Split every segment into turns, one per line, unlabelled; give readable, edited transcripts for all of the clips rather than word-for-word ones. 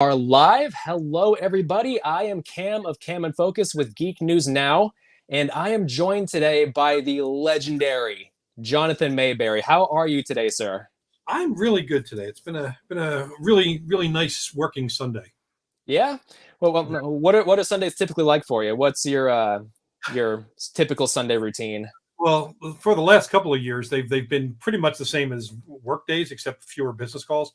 Are live. Hello, everybody. I am Cam of Cam and Focus with Geek News Now, and I am joined today by the legendary Jonathan Maberry. How are you today, sir?
I'm really good today. It's been a really nice working Sunday.
Yeah. Well, what are Sundays typically like for you? What's your typical Sunday routine?
Well, for the last couple of years, they've been pretty much the same as work days, except fewer business calls.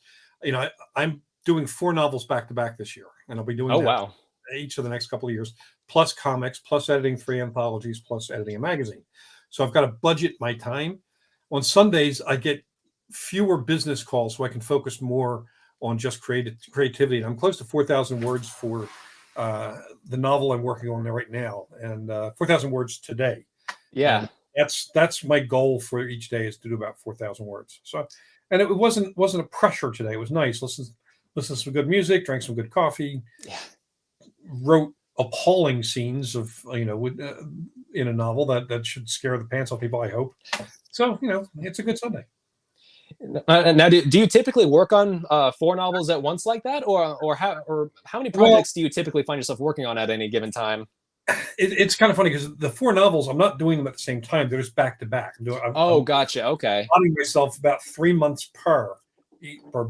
I'm doing 4 novels back to back this year, and I'll be doing
Oh,
that
wow.
each of the next couple of years, plus comics, plus editing 3 anthologies, plus editing a magazine. So I've got to budget my time. On Sundays, I get fewer business calls, so I can focus more on just creativity. And I'm close to 4,000 words for the novel I'm working on right now, and 4,000 words today. And
Yeah.
that's my goal for each day is to do about 4,000 words. So, and it wasn't a pressure today. It was nice. Listen to some good music, drank some good coffee,
Yeah.
wrote appalling scenes of in a novel that should scare the pants off people. I hope. So it's a good Sunday.
Now, do you typically work on 4 novels at once like that, or how many
Well,
projects do you typically find yourself working on at any given time?
it's kind of funny because the 4 novels, I'm not doing them at the same time. They're just back to back.
Oh,
I'm
gotcha. Okay.
allotting myself about 3 months per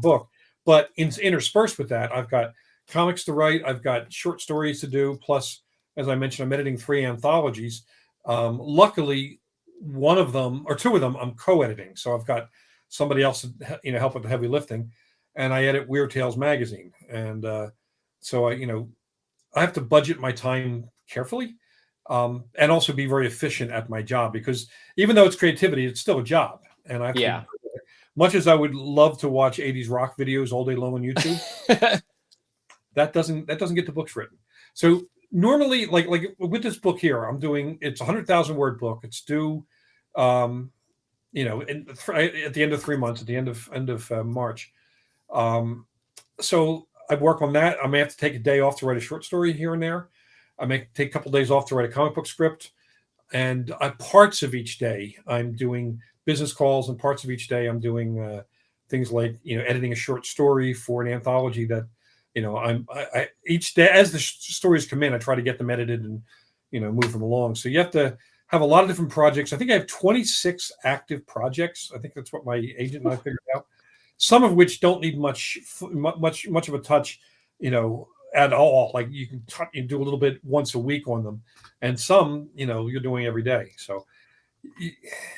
book. But interspersed with that, I've got comics to write. I've got short stories to do. Plus, as I mentioned, I'm editing 3 anthologies. Luckily, one of them or two of them I'm co-editing, so I've got somebody else to help with the heavy lifting, and I edit Weird Tales magazine, and so I have to budget my time carefully, and also be very efficient at my job because even though it's creativity, it's still a job, and I have to be.
Yeah.
Much as I would love to watch 80s rock videos all day long on YouTube, that doesn't get the books written. So normally, like with this book here, it's 100,000 word book. It's due, at the end of 3 months, at the end of March. Um, so I work on that. I may have to take a day off to write a short story here and there. I may take a couple of days off to write a comic book script, and parts of each day I'm doing business calls, and parts of each day I'm doing things like editing a short story for an anthology that I each day as the stories come in, I try to get them edited and move them along. So you have to have a lot of different projects. I think I have 26 active projects. I think that's what my agent and I figured out. Some of which don't need much of a touch, at all. Like you do a little bit once a week on them, and some you're doing every day. So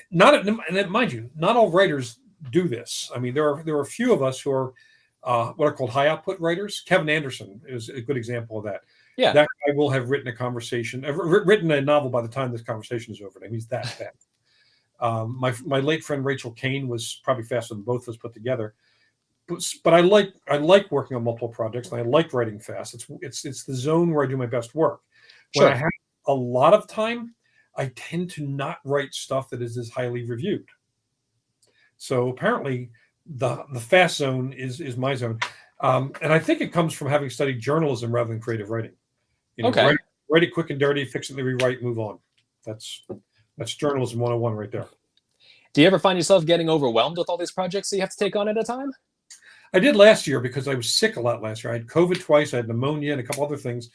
not and mind you, not all writers do this. I mean, there are a few of us who are what are called high output writers. Kevin Anderson is a good example of that.
Yeah.
That guy will have written a novel by the time this conversation is over. He's that fast. My late friend Rachel Kane was probably faster than both of us put together. But I like working on multiple projects, and I like writing fast. It's the zone where I do my best work. When I
Sure.
have a lot of time, I tend to not write stuff that is as highly reviewed. So apparently, the fast zone is my zone, and I think it comes from having studied journalism rather than creative writing.
Okay.
Write it quick and dirty, fix it, rewrite, move on. That's journalism 101 right there.
Do you ever find yourself getting overwhelmed with all these projects that you have to take on at a time?
I did last year because I was sick a lot last year. I had COVID twice, I had pneumonia, and a couple other things.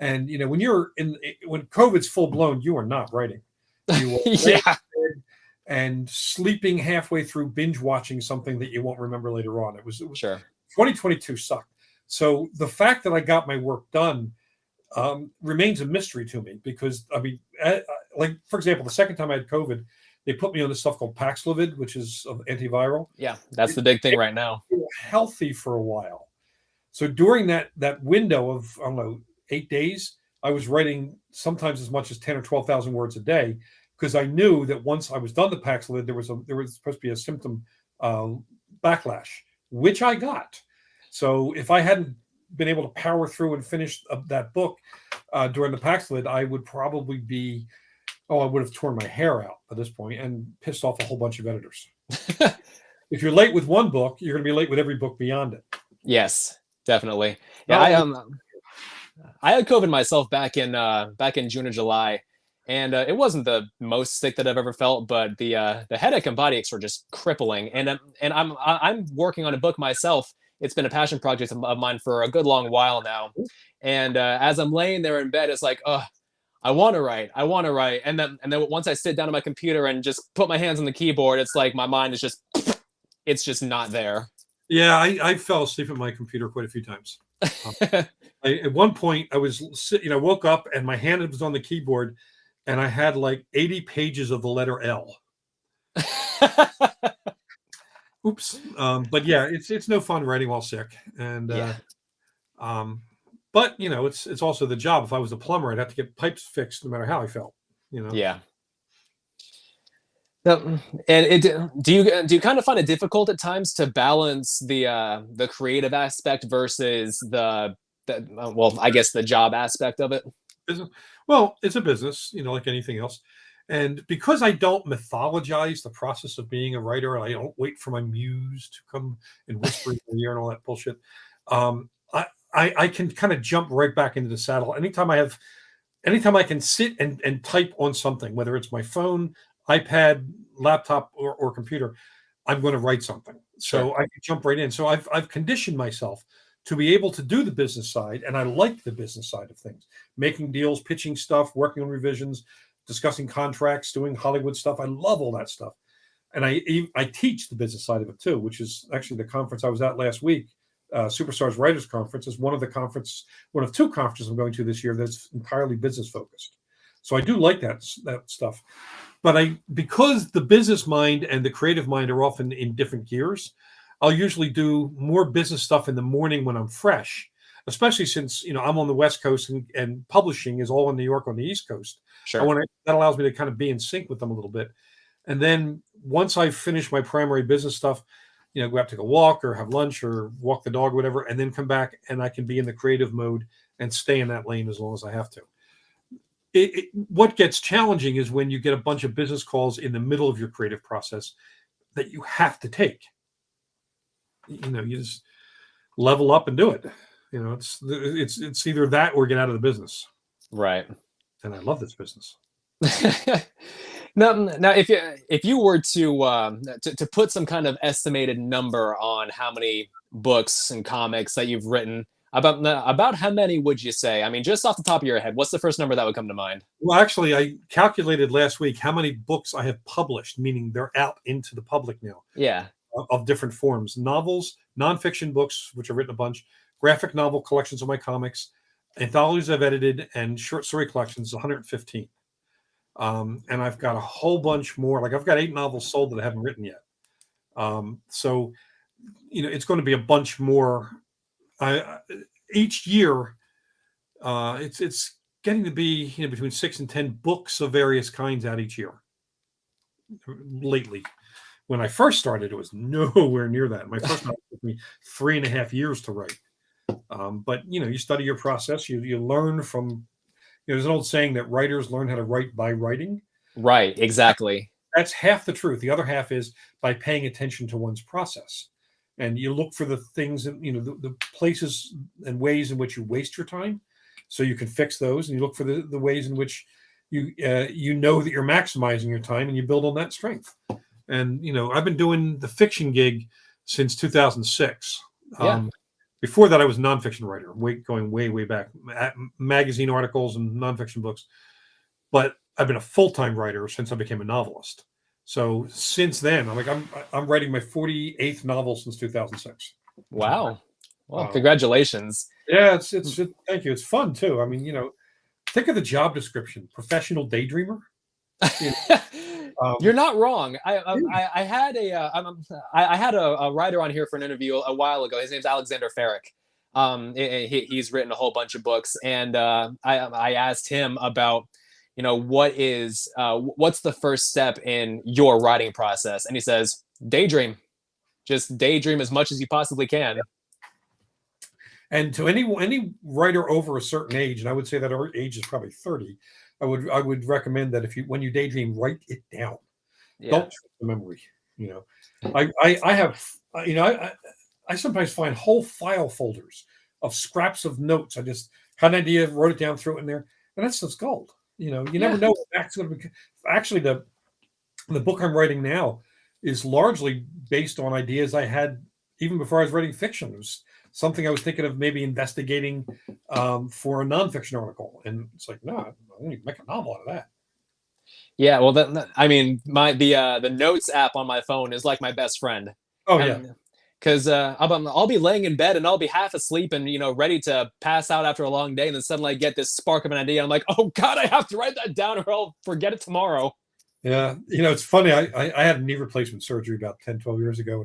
And when COVID's full blown, you are not writing. You are
Yeah.
and sleeping halfway through, binge watching something that you won't remember later on. It was
Sure.
2022 sucked. So the fact that I got my work done remains a mystery to me because like for example, the second time I had COVID, they put me on this stuff called Paxlovid, which is antiviral.
Yeah. That's the big thing right now.
Healthy for a while. So during that window of I don't know 8 days, I was writing sometimes as much as 10 or 12,000 words a day because I knew that once I was done the Paxlovid, there was supposed to be a symptom backlash, which I got. So if I hadn't been able to power through and finish that book during the Paxlovid, I would probably be I would have torn my hair out at this point and pissed off a whole bunch of editors. If you're late with one book, you're going to be late with every book beyond it.
Yes, definitely. Yeah, I had COVID myself back in June or July, and it wasn't the most sick that I've ever felt, but the headache and body aches were just crippling. And I'm working on a book myself it's been a passion project of mine for a good long while now. And as I'm laying there in bed, it's like, oh, I want to write. I want to write. And then once I sit down at my computer and just put my hands on the keyboard, it's like my mind is just it's just not there.
Yeah, I fell asleep at my computer quite a few times. At one point, I was woke up and my hand was on the keyboard, and I had like 80 pages of the letter L. Oops. But yeah, it's no fun writing while sick, and
Yeah.
but it's also the job. If I was a plumber, I'd have to get pipes fixed no matter how I felt.
Yeah. And it do you kind of find it difficult at times to balance the creative aspect versus well, I guess the job aspect of it?
Business. Well, it's a business, like anything else. And because I don't mythologize the process of being a writer, and I don't wait for my muse to come and whisper in my ear and all that bullshit, I can kind of jump right back into the saddle. Anytime I can sit and type on something, whether it's my phone, iPad, laptop, or computer, I'm going to write something. So
Sure.
I can jump right in. So I've conditioned myself to be able to do the business side, and I like the business side of things, making deals, pitching stuff, working on revisions, discussing contracts, doing Hollywood stuff. I love all that stuff, and I teach the business side of it too, which is actually the conference I was at last week. Superstars Writers Conference is one of two conferences I'm going to this year that's entirely business focused. So I do like that stuff, but because the business mind and the creative mind are often in different gears, I'll usually do more business stuff in the morning when I'm fresh, especially since I'm on the West Coast and publishing is all in New York on the East Coast.
Sure.
That allows me to kind of be in sync with them a little bit. And then once I finish my primary business stuff, go out, take a walk or have lunch or walk the dog or whatever, and then come back and I can be in the creative mode and stay in that lane as long as I have to. What gets challenging is when you get a bunch of business calls in the middle of your creative process that you have to take. You just level up and do it. It's either that or get out of the business.
Right.
And I love this business.
Now, if you were to put some kind of estimated number on how many books and comics that you've written, about how many would you say? I mean, just off the top of your head, what's the first number that would come to mind?
Well, actually, I calculated last week how many books I have published, meaning they're out into the public now.
Yeah.
Of different forms: novels, nonfiction books, which I've written a bunch, graphic novel collections of my comics, anthologies I've edited, and short story collections, 115. And I've got a whole bunch more. Like I've got 8 novels sold that I haven't written yet. So it's going to be a bunch more. Each year, it's getting to be between 6 and 10 books of various kinds out each year. Lately, when I first started, it was nowhere near that. My first novel took me 3.5 years to write. But you study your process. You learn from. There's an old saying that writers learn how to write by writing.
Right. Exactly.
That's half the truth. The other half is by paying attention to one's process, and you look for the things that the places and ways in which you waste your time, so you can fix those, and you look for the ways in which you that you're maximizing your time, and you build on that strength. And I've been doing the fiction gig since 2006.
Yeah.
Before that, I was a nonfiction writer, going way back, magazine articles and nonfiction books. But I've been a full-time writer since I became a novelist. So since then, I'm writing my 48th novel since 2006.
Wow. Well, congratulations.
Yeah, thank you. It's fun too. I mean, think of the job description: professional daydreamer.
You're not wrong. I had I had a writer on here for an interview a while ago. His name's Alexander Farrick. He's written a whole bunch of books, and I asked him about what's the first step in your writing process, and he says daydream. Just daydream as much as you possibly can.
And to any writer over a certain age, and I would say that our age is probably 30, I would recommend that when you daydream, write it down.
Yeah.
Don't trust the memory. I have I sometimes find whole file folders of scraps of notes. I just had an idea, wrote it down, threw it in there, and that's just gold. You never know what that's going to be. Actually, the book I'm writing now is largely based on ideas I had even before I was writing fiction. It was something I was thinking of maybe investigating for a nonfiction article, and it's like, no, I won't even make a novel out of that.
Yeah, well, I mean, the notes app on my phone is like my best friend.
Oh yeah,
Um, because I'll be laying in bed and I'll be half asleep and ready to pass out after a long day, and then suddenly I get this spark of an idea. I'm like, oh God, I have to write that down or I'll forget it tomorrow.
yeah. It's funny. I had a knee replacement surgery about 10, 12 years ago,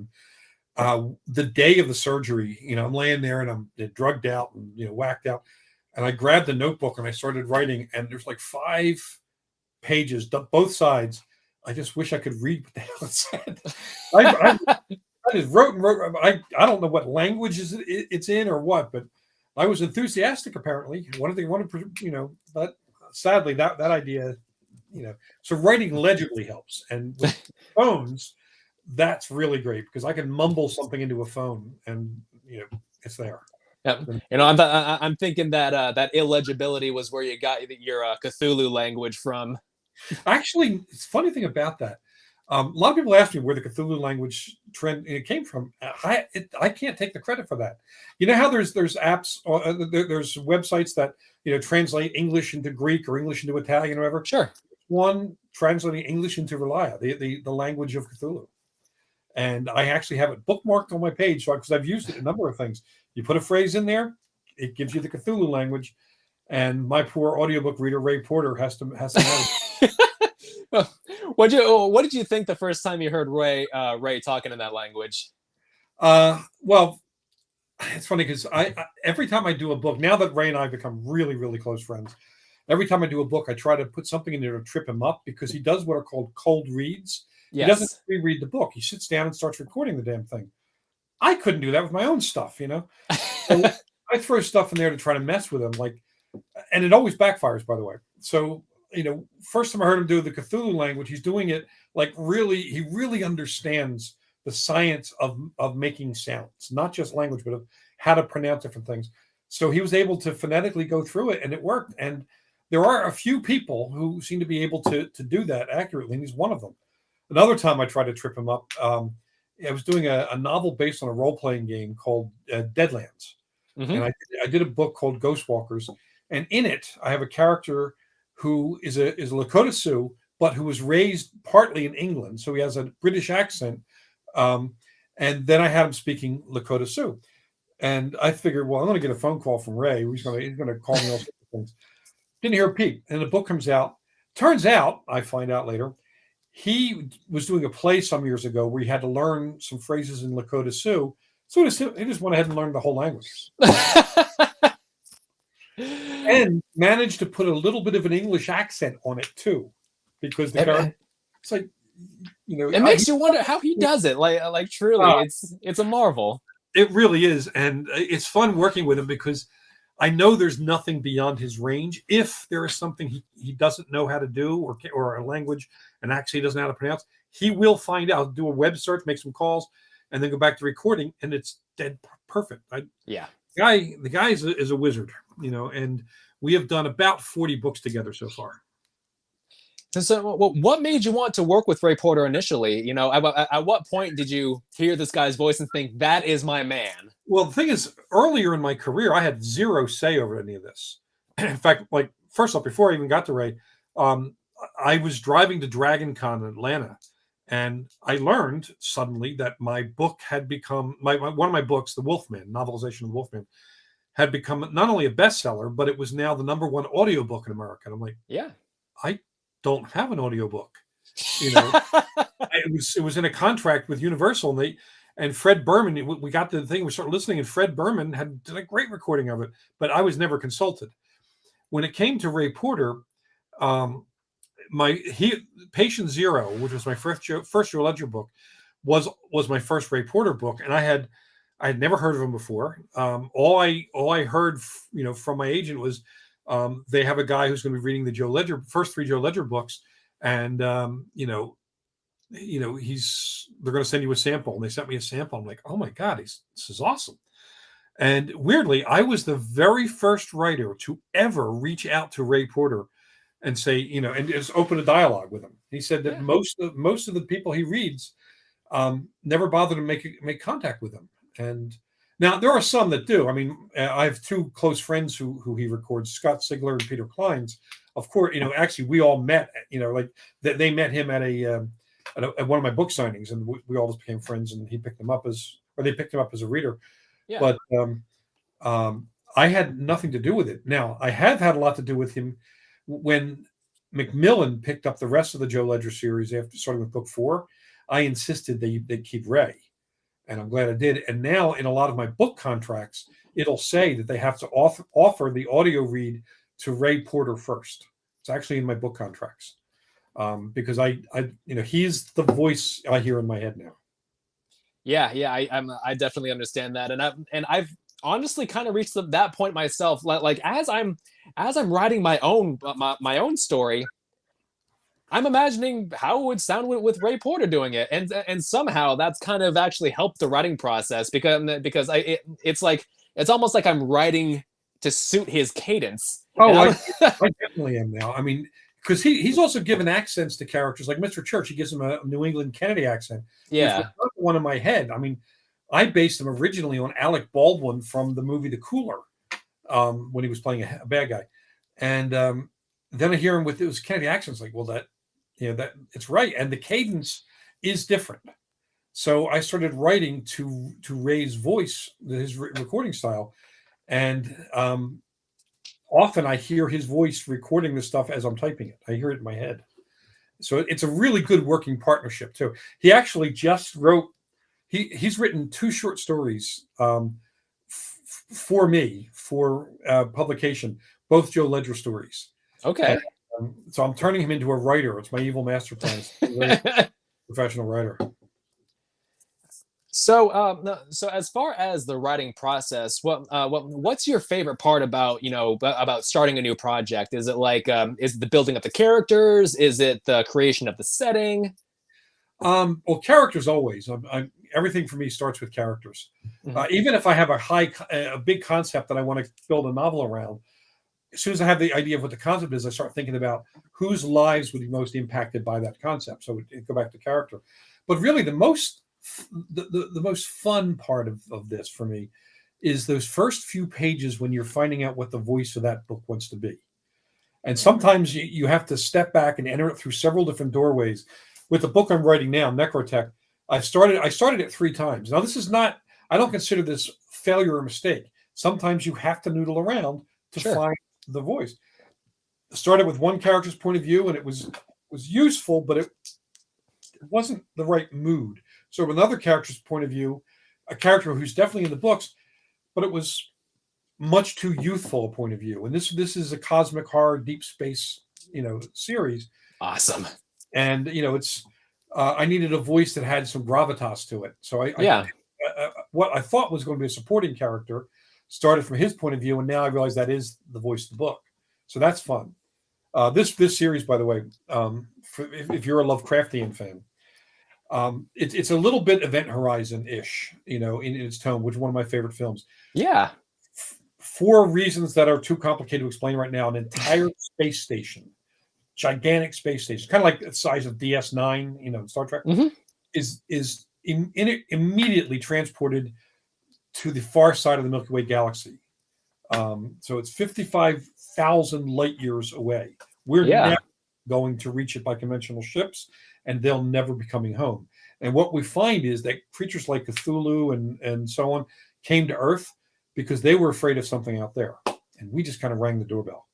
and the day of the surgery, I'm laying there and I'm drugged out and whacked out, and I grabbed the notebook and I started writing, and there's like 5 pages, both sides. I just wish I could read what the hell it said. I just wrote and wrote. I don't know what language it's in or what, but I was enthusiastic apparently. But sadly that idea, so writing legibly helps, and with phones, that's really great because I can mumble something into a phone and it's there.
Yeah. I'm thinking that that illegibility was where you got your Cthulhu language from.
Actually, it's a funny thing about that. A lot of people ask me where the Cthulhu language trend came from. I can't take the credit for that. You know how there's apps, there's websites that translate English into Greek or English into Italian or whatever.
Sure.
One translating English into Relaya, the language of Cthulhu, and I actually have it bookmarked on my page, so because I've used it in a number of things. You put a phrase in there, it gives you the Cthulhu language, and my poor audiobook reader Ray Porter has to have it.
What did you think the first time you heard Ray talking in that language?
Well, it's funny because I every time I do a book, now that Ray and I have become really, really close friends, every time I do a book, I try to put something in there to trip him up because he does what are called cold reads. Yes. He doesn't reread the book. He sits down and starts recording the damn thing. I couldn't do that with my own stuff, So I throw stuff in there to try to mess with him, and it always backfires, by the way. So, first time I heard him do the Cthulhu language, he's doing it he really understands the science of making sounds, not just language, but of how to pronounce different things. So he was able to phonetically go through it, and it worked. And there are a few people who seem to be able to do that accurately, and he's one of them. Another time I tried to trip him up, I was doing a novel based on a role-playing game called Deadlands. Mm-hmm. And I did a book called Ghostwalkers, and in it I have a character who is a Lakota Sioux, but who was raised partly in England, so he has a British accent. And then I had him speaking Lakota Sioux, and I figured, well, I'm going to get a phone call from Ray. He's going to call me all sorts of things. Didn't hear a peep, and the book comes out. Turns out, I find out later, he was doing a play some years ago where he had to learn some phrases in Lakota Sioux. So he just went ahead and learned the whole language. And managed to put a little bit of an English accent on it too, because it's like,
it makes you wonder how he does it. Like truly, it's a marvel.
It really is, and it's fun working with him because I know there's nothing beyond his range. If there is something he doesn't know how to do, or a language, an accent he doesn't know how to pronounce, he will find out, do a web search, make some calls, and then go back to recording, and it's dead perfect. The guy is a wizard, and we have done about 40 books together so far.
So what made you want to work with Ray Porter initially? At what point did you hear this guy's voice and think, that is my man?
Well, the thing is, earlier in my career, I had zero say over any of this. In fact, first off, before I even got to Ray, I was driving to Dragon Con in Atlanta, and I learned suddenly that my book had become, one of my books, The Wolfman, novelization of Wolfman, had become not only a bestseller, but it was now the #1 audiobook in America. And I'm like,
yeah,
I don't have an audiobook. It was in a contract with Universal, and Fred Berman, we got the thing, we started listening, and Fred Berman did a great recording of it, but I was never consulted. When it came to Ray Porter, Patient Zero, which was my first Joe Ledger book, was my first Ray Porter book, and I had never heard of him before. All I heard, from my agent was, they have a guy who's going to be reading the first 3 Joe Ledger books, and they're going to send you a sample, and they sent me a sample. I'm like, oh my God, this is awesome. And weirdly, I was the very first writer to ever reach out to Ray Porter and say, and just open a dialogue with him. He said that most of the people he reads never bother to make contact with him. And now there are some that do. I mean, I have two close friends who he records, Scott Sigler and Peter Kleins. Of course, actually we all met. Like they met him at one of my book signings, and we all just became friends. And he picked them up they picked him up as a reader.
Yeah.
But I had nothing to do with it. Now I have had a lot to do with him when Macmillan picked up the rest of the Joe Ledger series after starting with book 4. I insisted they keep Ray, and I'm glad I did. And now in a lot of my book contracts, it'll say that they have to offer the audio read to Ray Porter first. It's actually in my book contracts because he's the voice I hear in my head now.
Yeah, I definitely understand that, and I've honestly kind of reached that point myself. Like as I'm writing my own story, I'm imagining how it would sound with Ray Porter doing it, and somehow that's kind of actually helped the writing process because it's almost like I'm writing to suit his cadence.
Oh, I definitely am now. I mean, because he's also given accents to characters like Mr. Church. He gives him a New England Kennedy accent.
Yeah,
which was one in my head. I mean, I based him originally on Alec Baldwin from the movie The Cooler when he was playing a bad guy, and then I hear him with his Kennedy accents. Like, well, that it's right, and the cadence is different. So I started writing to Ray's voice, his recording style, and often I hear his voice recording the stuff as I'm typing it. I hear it in my head. So it's a really good working partnership too. He actually just wrote. He's written 2 short stories for me for publication, both Joe Ledger stories.
Okay.
And, so I'm turning him into a writer. It's my evil master plan. Professional writer.
So, so as far as the writing process, what's your favorite part about about starting a new project? Is it is it the building of the characters? Is it the creation of the setting?
Well, characters always. Everything for me starts with characters. Mm-hmm. Even if I have a big concept that I want to build a novel around, as soon as I have the idea of what the concept is, I start thinking about whose lives would be most impacted by that concept. So it go back to character. But really, the most fun part of this for me is those first few pages when you're finding out what the voice of that book wants to be. And sometimes you have to step back and enter it through several different doorways. With the book I'm writing now, Necrotech, I started it 3 times. Now, this is not, I don't consider this failure or mistake. Sometimes you have to noodle around to find the voice. I started with one character's point of view, and it was useful, but it wasn't the right mood. So with another character's point of view, a character who's definitely in the books, but it was much too youthful a point of view. And this is a cosmic horror, deep space, series.
Awesome.
And it's I needed a voice that had some gravitas to it. So what I thought was going to be a supporting character started from his point of view, and now I realize that is the voice of the book. So that's fun. This series, by the way, if you're a Lovecraftian fan, it's a little bit Event Horizon-ish, in its tone, which is one of my favorite films.
Yeah.
For reasons that are too complicated to explain right now, an entire space station, gigantic space station, kind of like the size of DS9, Star Trek,
mm-hmm.
is immediately transported to the far side of the Milky Way galaxy. So it's 55,000 light years away. We're never going to reach it by conventional ships, and they'll never be coming home. And what we find is that creatures like Cthulhu and so on came to Earth because they were afraid of something out there. And we just kind of rang the doorbell.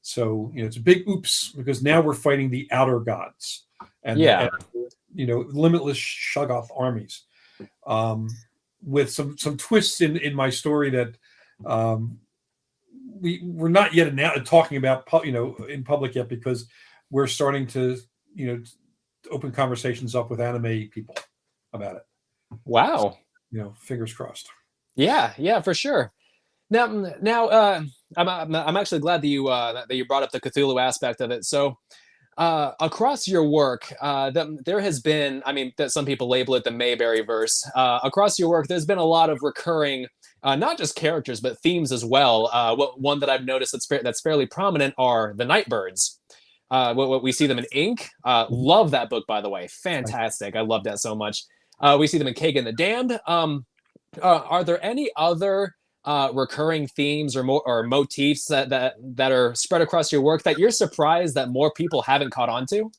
So, it's a big oops, because now we're fighting the outer gods and limitless Shoggoth armies. With some twists in my story that we're not yet talking about, in public yet, because we're starting to, open conversations up with anime people about it.
Wow.
So, fingers crossed.
Yeah, for sure. Now, I'm actually glad that you brought up the Cthulhu aspect of it. So, across your work, there has been, that some people label it the Maberry verse. Across your work, there's been a lot of recurring, not just characters but themes as well. One that I've noticed that's fairly prominent are the Nightbirds. What we see them in Ink. Love that book, by the way. Fantastic. I love that so much. We see them in Kagan the Damned. Are there any other recurring themes or motifs that are spread across your work that you're surprised that more people haven't caught on to?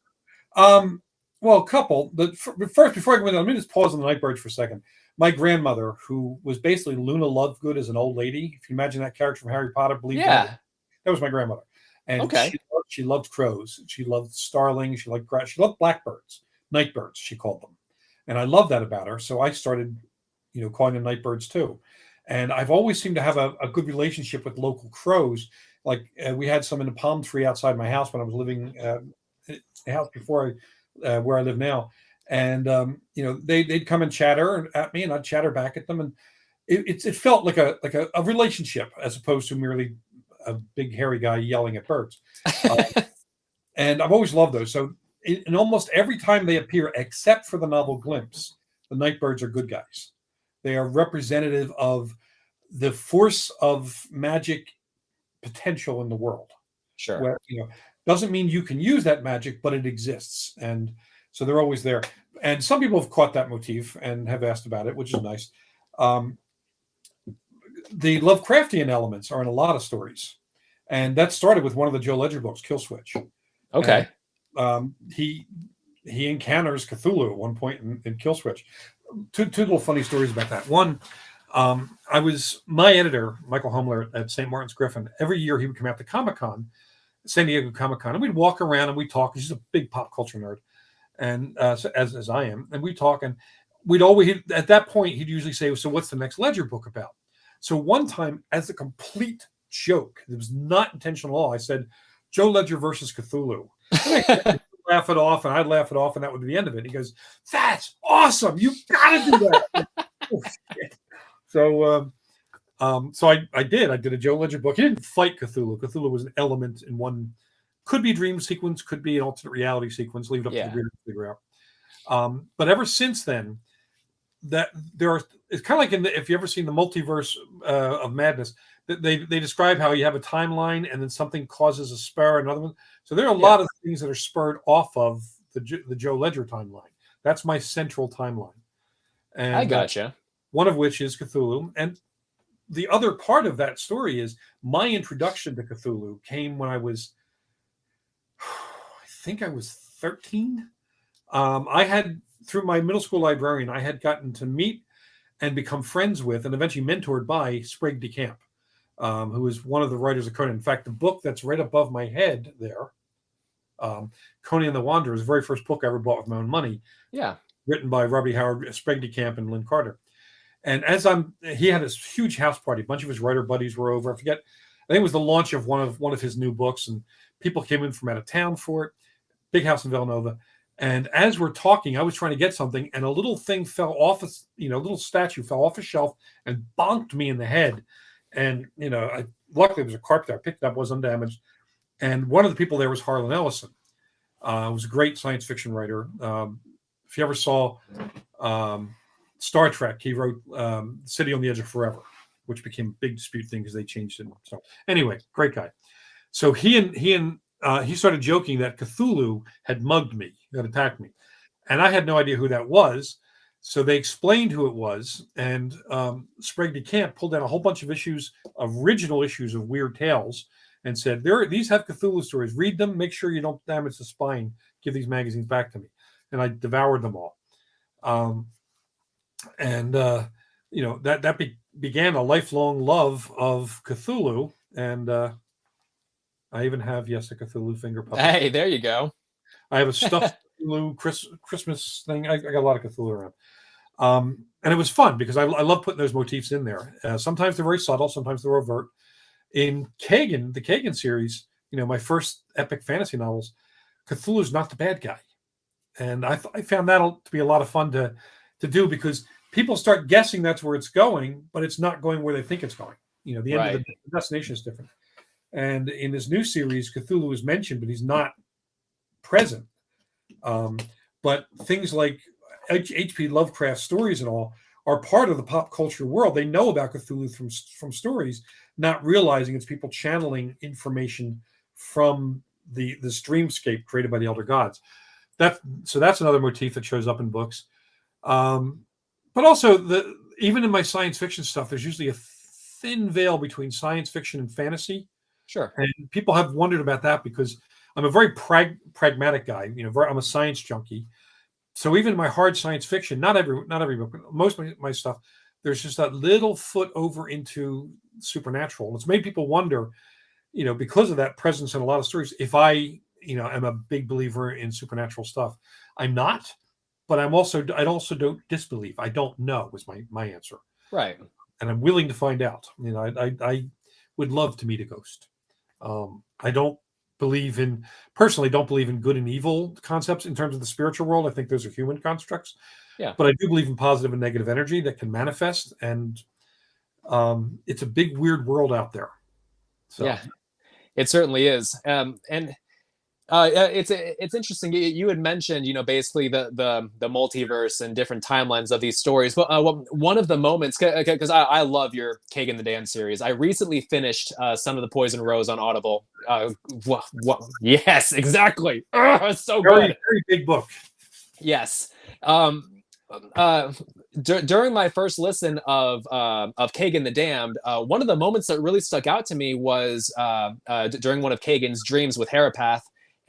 Um, well, a couple. But first, before I go into, let me just pause on the Nightbirds for a second. My grandmother, who was basically Luna Lovegood as an old lady, if you imagine that character from Harry Potter, believed in it,
Yeah.
that was my grandmother, and
Okay.
she loved crows, she loved starlings, she loved blackbirds, nightbirds, she called them, and I love that about her. So I started, calling them nightbirds too, and I've always seemed to have a good relationship with local crows. Like we had some in a palm tree outside my house when I was living in the house before where I live now, and they'd come and chatter at me, and I'd chatter back at them, and it felt like a relationship as opposed to merely a big hairy guy yelling at birds. Uh, and I've always loved those. So in almost every time they appear, except for the novel Glimpse, the Nightbirds are good guys. They are representative of the force of magic potential in the world.
Sure.
Where doesn't mean you can use that magic, but it exists, and so they're always there. And some people have caught that motif and have asked about it, which is nice. Um, the Lovecraftian elements are in a lot of stories, and that started with one of the Joe Ledger books, Kill Switch. And
Okay.
he encounters Cthulhu at one point in Kill Switch. Two little funny stories about that. One, I was my editor, Michael Humler at St. Martin's Griffin. Every year he would come out to Comic-Con, San Diego Comic-Con, and we'd walk around and we'd talk. He's a big pop culture nerd, and as I am, and we talk, and we'd always at that point he'd usually say, "So what's the next Ledger book about?" So one time, as a complete joke, it was not intentional at all, I said, "Joe Ledger versus Cthulhu." And laugh it off, and I'd laugh it off, and that would be the end of it. He goes, "That's awesome! You got to do that." Oh, shit. So I did a Joe Ledger book. He didn't fight Cthulhu. Cthulhu was an element in one, could be a dream sequence, could be an alternate reality sequence. Leave it up to the reader to figure out. But ever since then, that there are, it's kind of like if you ever seen the multiverse of madness, they describe how you have a timeline and then something causes a spur, another one. So there are a lot of things that are spurred off of the Joe Ledger timeline. That's my central timeline, and
I gotcha.
one of which is Cthulhu. And the other part of that story is my introduction to Cthulhu came when I was, I think I was 13. I had, through my middle school librarian, I had gotten to meet and become friends with and eventually mentored by Sprague de Camp, who is one of the writers of Conan. In fact, the book that's right above my head there, Conan the Wanderer, is the very first book I ever bought with my own money.
Yeah.
Written by Robbie Howard, Sprague de Camp, and Lynn Carter. And he had this huge house party. A bunch of his writer buddies were over. I think it was the launch of one of his new books, and people came in from out of town for it. Big house in Villanova. And as we're talking, I was trying to get something, and a little thing fell off, little statue fell off a shelf and bonked me in the head. And luckily it was a carpet there. I picked it up, was undamaged. And one of the people there was Harlan Ellison. Was a great science fiction writer. If you ever saw Star Trek, he wrote City on the Edge of Forever, which became a big dispute thing because they changed it. So anyway, great guy. So he started joking that Cthulhu had mugged me, had attacked me. And I had no idea who that was. So they explained who it was. And Sprague de Camp pulled out a whole bunch of original issues of Weird Tales, and said, these have Cthulhu stories. Read them. Make sure you don't damage the spine. Give these magazines back to me. And I devoured them all. That began a lifelong love of Cthulhu. And I even have, a Cthulhu finger puppet.
Hey, there you go.
I have a stuffed Cthulhu Christmas thing. I got a lot of Cthulhu around. And it was fun because I love putting those motifs in there. Sometimes they're very subtle. Sometimes they're overt. In Kagan, the Kagan series, my first epic fantasy novels, Cthulhu's not the bad guy. And I found that to be a lot of fun to do, because people start guessing that's where it's going, but it's not going where they think it's going. The end of the destination is different. And in this new series, Cthulhu is mentioned, but he's not present. But things like H.P. Lovecraft stories and all are part of the pop culture world. They know about Cthulhu from stories, not realizing it's people channeling information from the dreamscape created by the elder gods. That's another motif that shows up in books. But also even in my science fiction stuff, there's usually a thin veil between science fiction and fantasy.
Sure.
And people have wondered about that because I'm a very pragmatic guy. I'm a science junkie. So even my hard science fiction, not every book, but most of my stuff, there's just that little foot over into supernatural. It's made people wonder, because of that presence in a lot of stories, if I, am a big believer in supernatural stuff. I'm not, but I also don't disbelieve. I don't know is my answer.
Right.
And I'm willing to find out. I would love to meet a ghost. I don't personally don't believe in good and evil concepts in terms of the spiritual world. I think those are human constructs.
Yeah.
But I do believe in positive and negative energy that can manifest. And it's a big, weird world out there. So.
Yeah, it certainly is. And it's interesting. You had mentioned, basically the multiverse and different timelines of these stories. But one of the moments, because I love your Kagan the Damned series. I recently finished Son of the Poison Rose on Audible. Yes, exactly. It's so
very,
good.
very big book.
Yes. During my first listen of Kagan the Damned, one of the moments that really stuck out to me was during one of Kagan's dreams with Herapath,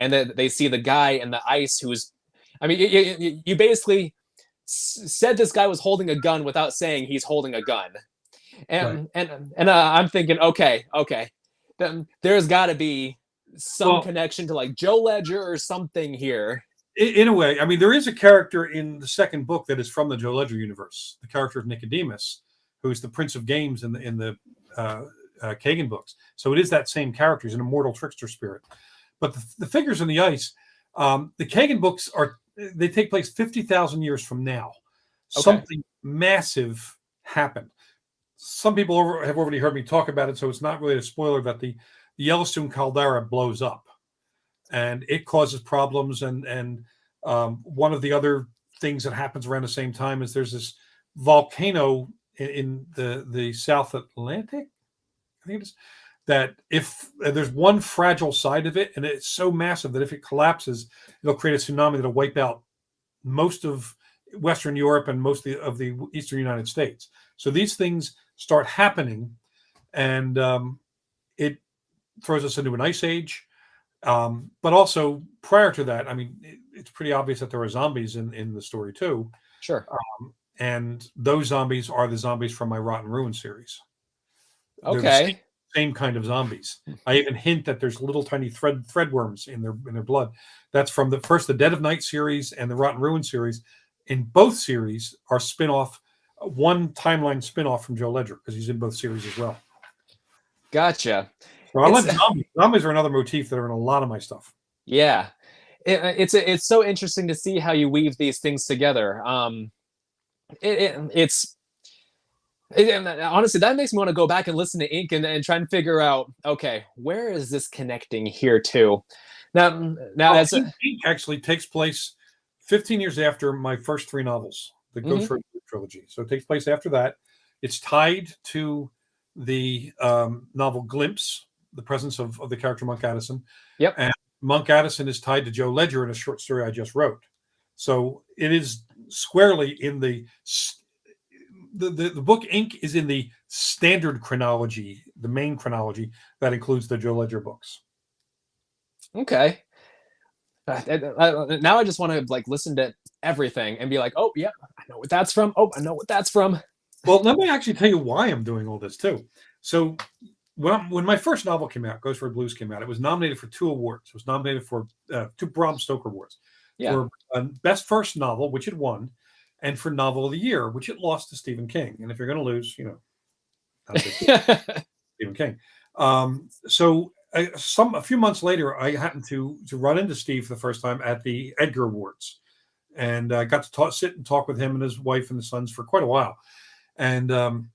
and that they see the guy in the ice who's, I mean, you basically said this guy was holding a gun without saying he's holding a gun, and
Right.
and I'm thinking, okay, then there's got to be some connection to like Joe Ledger or something here.
In a way, I mean, there is a character in the second book that is from the Joe Ledger universe. The character of Nicodemus, who's the Prince of Games in the Kagan books. So it is that same character. He's an immortal trickster spirit. But the figures in the ice, the Kagan books they take place 50,000 years from now. Okay. Something massive happened. Some people have already heard me talk about it, so it's not really a spoiler that the Yellowstone caldera blows up. And it causes problems. And one of the other things that happens around the same time is there's this volcano in the South Atlantic, I think it is, that if there's one fragile side of it, and it's so massive that if it collapses, it'll create a tsunami that'll wipe out most of Western Europe and most of the Eastern United States. So these things start happening, and it throws us into an ice age. But also prior to that, I mean, it's pretty obvious that there are zombies in the story too.
Sure.
And those zombies are the zombies from my Rotten Ruin series.
Okay.
Same kind of zombies. I even hint that there's little tiny threadworms in their blood. That's from the Dead of Night series and the Rotten Ruin series. In both series are one timeline spin-off from Joe Ledger, because he's in both series as well.
Gotcha.
So I like zombies. Zombies are another motif that are in a lot of my stuff.
Yeah, it's so interesting to see how you weave these things together. Honestly, that makes me want to go back and listen to Ink and try and figure out, okay, where is this connecting here to? Now that's
Ink actually takes place 15 years after my first three novels, the Ghost Road trilogy. So it takes place after that. It's tied to the novel Glimpse, the presence of the character Monk Addison.
Yep.
And Monk Addison is tied to Joe Ledger in a short story I just wrote. So it is squarely in the book Ink is in the standard chronology, the main chronology that includes the Joe Ledger books.
Okay. Now I just want to like listen to everything and be like, oh, yeah, I know what that's from. Oh, I know what that's from.
Well, let me actually tell you why I'm doing all this too. So when my first novel came out, Ghost Road Blues came out, it was nominated for 2 awards. It was nominated for 2 Bram Stoker Awards.
Yeah.
For Best First Novel, which it won, and for Novel of the Year, which it lost to Stephen King. And if you're going to lose, Stephen King. So a few months later, I happened to run into Steve for the first time at the Edgar Awards, and I got to sit and talk with him and his wife and the sons for quite a while. And one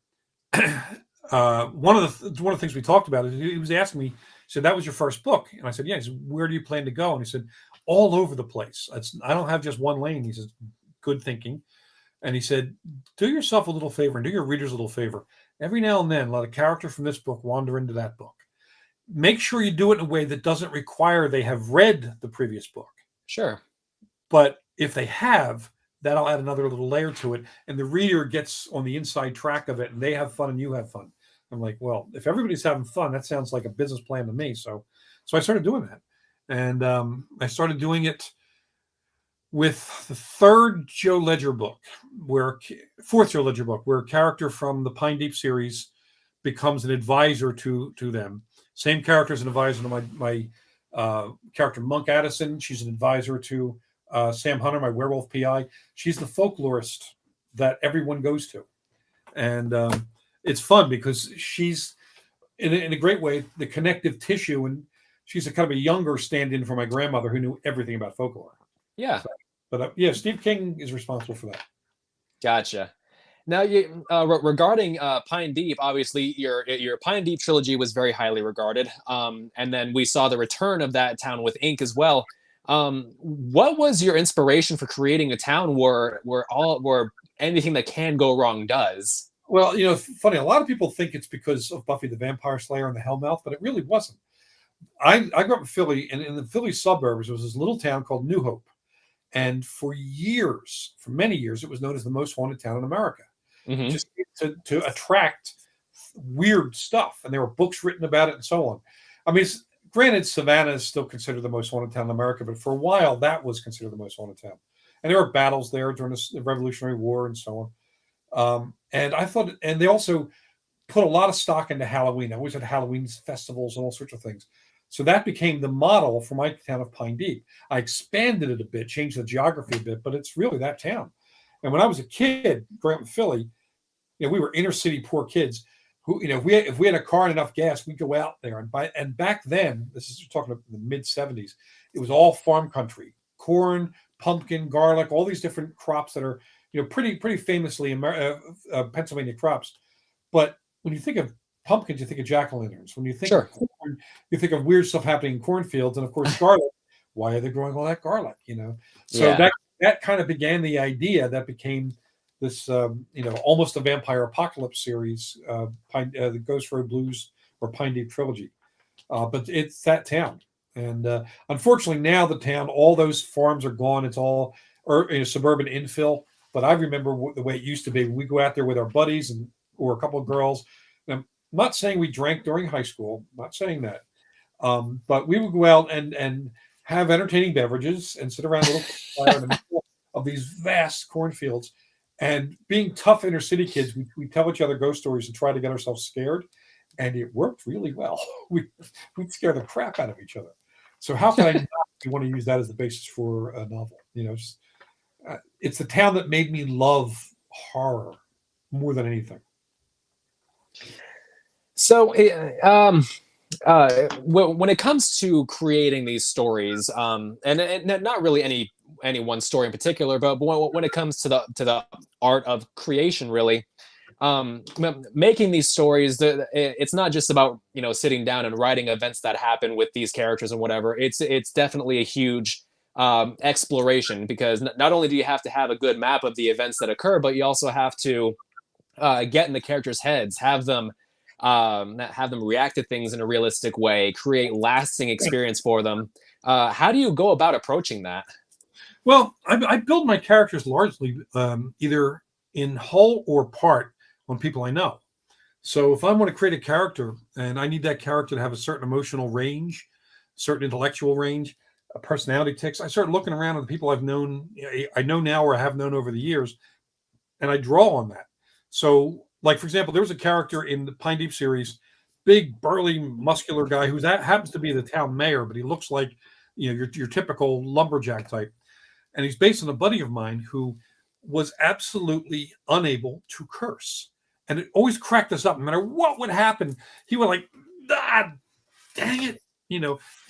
of the things we talked about is he was asking me, he said, "That was your first book?" And I said, "Yeah." He said, "Where do you plan to go?" And he said, "All over the place. I don't have just one lane." He says, "Good thinking." And he said, "Do yourself a little favor and do your readers a little favor. Every now and then, let a character from this book wander into that book. Make sure you do it in a way that doesn't require they have read the previous book.
Sure.
But if they have, that'll add another little layer to it, and the reader gets on the inside track of it, and they have fun and you have fun. I'm like, well, if everybody's having fun, that sounds like a business plan to me. So I started doing that, and I started doing it with the third Joe Ledger book, fourth Joe Ledger book, where a character from the Pine Deep series becomes an advisor to them. Same character as an advisor to my character Monk Addison. She's an advisor to Sam Hunter, my werewolf PI. She's the folklorist that everyone goes to, and it's fun because she's in a great way the connective tissue, and she's a kind of a younger stand-in for my grandmother who knew everything about folklore.
Yeah.
So, but yeah, Steve King is responsible for that.
Gotcha. Now, regarding Pine Deep, obviously your Pine Deep trilogy was very highly regarded, and then we saw the return of that town with Ink as well. What was your inspiration for creating a town where anything that can go wrong does?
Well, funny. A lot of people think it's because of Buffy the Vampire Slayer and the Hellmouth, but it really wasn't. I grew up in Philly, and in the Philly suburbs, there was this little town called New Hope, and for many years, it was known as the most haunted town in America.
Mm-hmm.
Just to attract weird stuff, and there were books written about it and so on. I mean, granted, Savannah is still considered the most haunted town in America, but for a while that was considered the most haunted town, and there were battles there during the Revolutionary War and so on. And I thought, and they also put a lot of stock into Halloween. I always had Halloween festivals and all sorts of things. So that became the model for my town of Pine Deep. I expanded it a bit, changed the geography a bit, but it's really that town. And when I was a kid growing up in Philly, we were inner city poor kids who, if we had a car and enough gas, we'd go out there and back then, this is talking about the mid 70s, it was all farm country, corn, pumpkin, garlic, all these different crops that are, pretty famously Pennsylvania crops. But when you think of pumpkins, you think of jack-o'-lanterns. When you think of corn, you think of weird stuff happening in cornfields, and of course garlic. Why are they growing all that garlic? So that kind of began the idea that became this, almost a vampire apocalypse series, the Ghost Road Blues or Pine Deep trilogy. But it's that town, and unfortunately now the town, all those farms are gone. It's all suburban infill. But I remember the way it used to be. We go out there with our buddies or a couple of girls. And I'm not saying we drank during high school. I'm not saying that. But we would go out and have entertaining beverages and sit around a little fire in the middle of these vast cornfields. And being tough inner city kids, we tell each other ghost stories and try to get ourselves scared. And it worked really well. We'd scare the crap out of each other. So how can I not want to use that as the basis for a novel? It's the town that made me love horror more than anything.
So, when it comes to creating these stories, and not really any one story in particular, but when it comes to the art of creation, really, making these stories, it's not just about sitting down and writing events that happen with these characters and whatever. It's definitely a huge exploration, because not only do you have to have a good map of the events that occur, but you also have to get in the characters' heads, have them react to things in a realistic way, create lasting experience for them. How do you go about approaching that?
Well, I build my characters largely either in whole or part on people I know. So if I want to create a character and I need that character to have a certain emotional range, certain intellectual range, personality tics, I start looking around at the people I've known, I know now or have known over the years, and I draw on that. So, like, for example, there was a character in the Pine Deep series, big, burly, muscular guy who happens to be the town mayor, but he looks like, your typical lumberjack type. And he's based on a buddy of mine who was absolutely unable to curse. And it always cracked us up. No matter what would happen, he would like, dang it.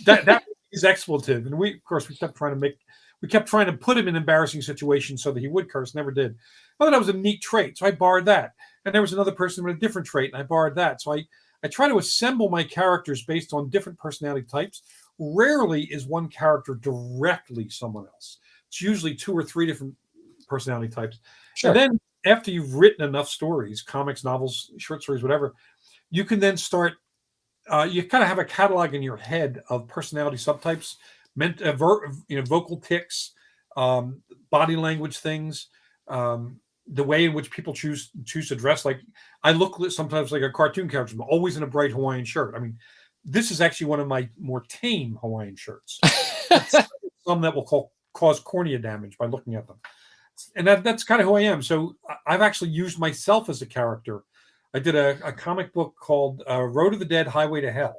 That is expletive. And we kept trying to put him in embarrassing situations so that he would curse, never did. I thought that was a neat trait, so I borrowed that. And there was another person with a different trait, and I borrowed that. So I try to assemble my characters based on different personality types. Rarely is one character directly someone else. It's usually 2 or 3 different personality types. Sure. And then after you've written enough stories, comics, novels, short stories, whatever, you can then start, you kind of have a catalog in your head of personality subtypes, vocal tics, body language things, the way in which people choose to dress. Like I look sometimes like a cartoon character, I'm always in a bright Hawaiian shirt. I mean, this is actually one of my more tame Hawaiian shirts. Some that will cause cornea damage by looking at them, and that's kind of who I am. So I've actually used myself as a character. I did a comic book called Road to the Dead, Highway to Hell.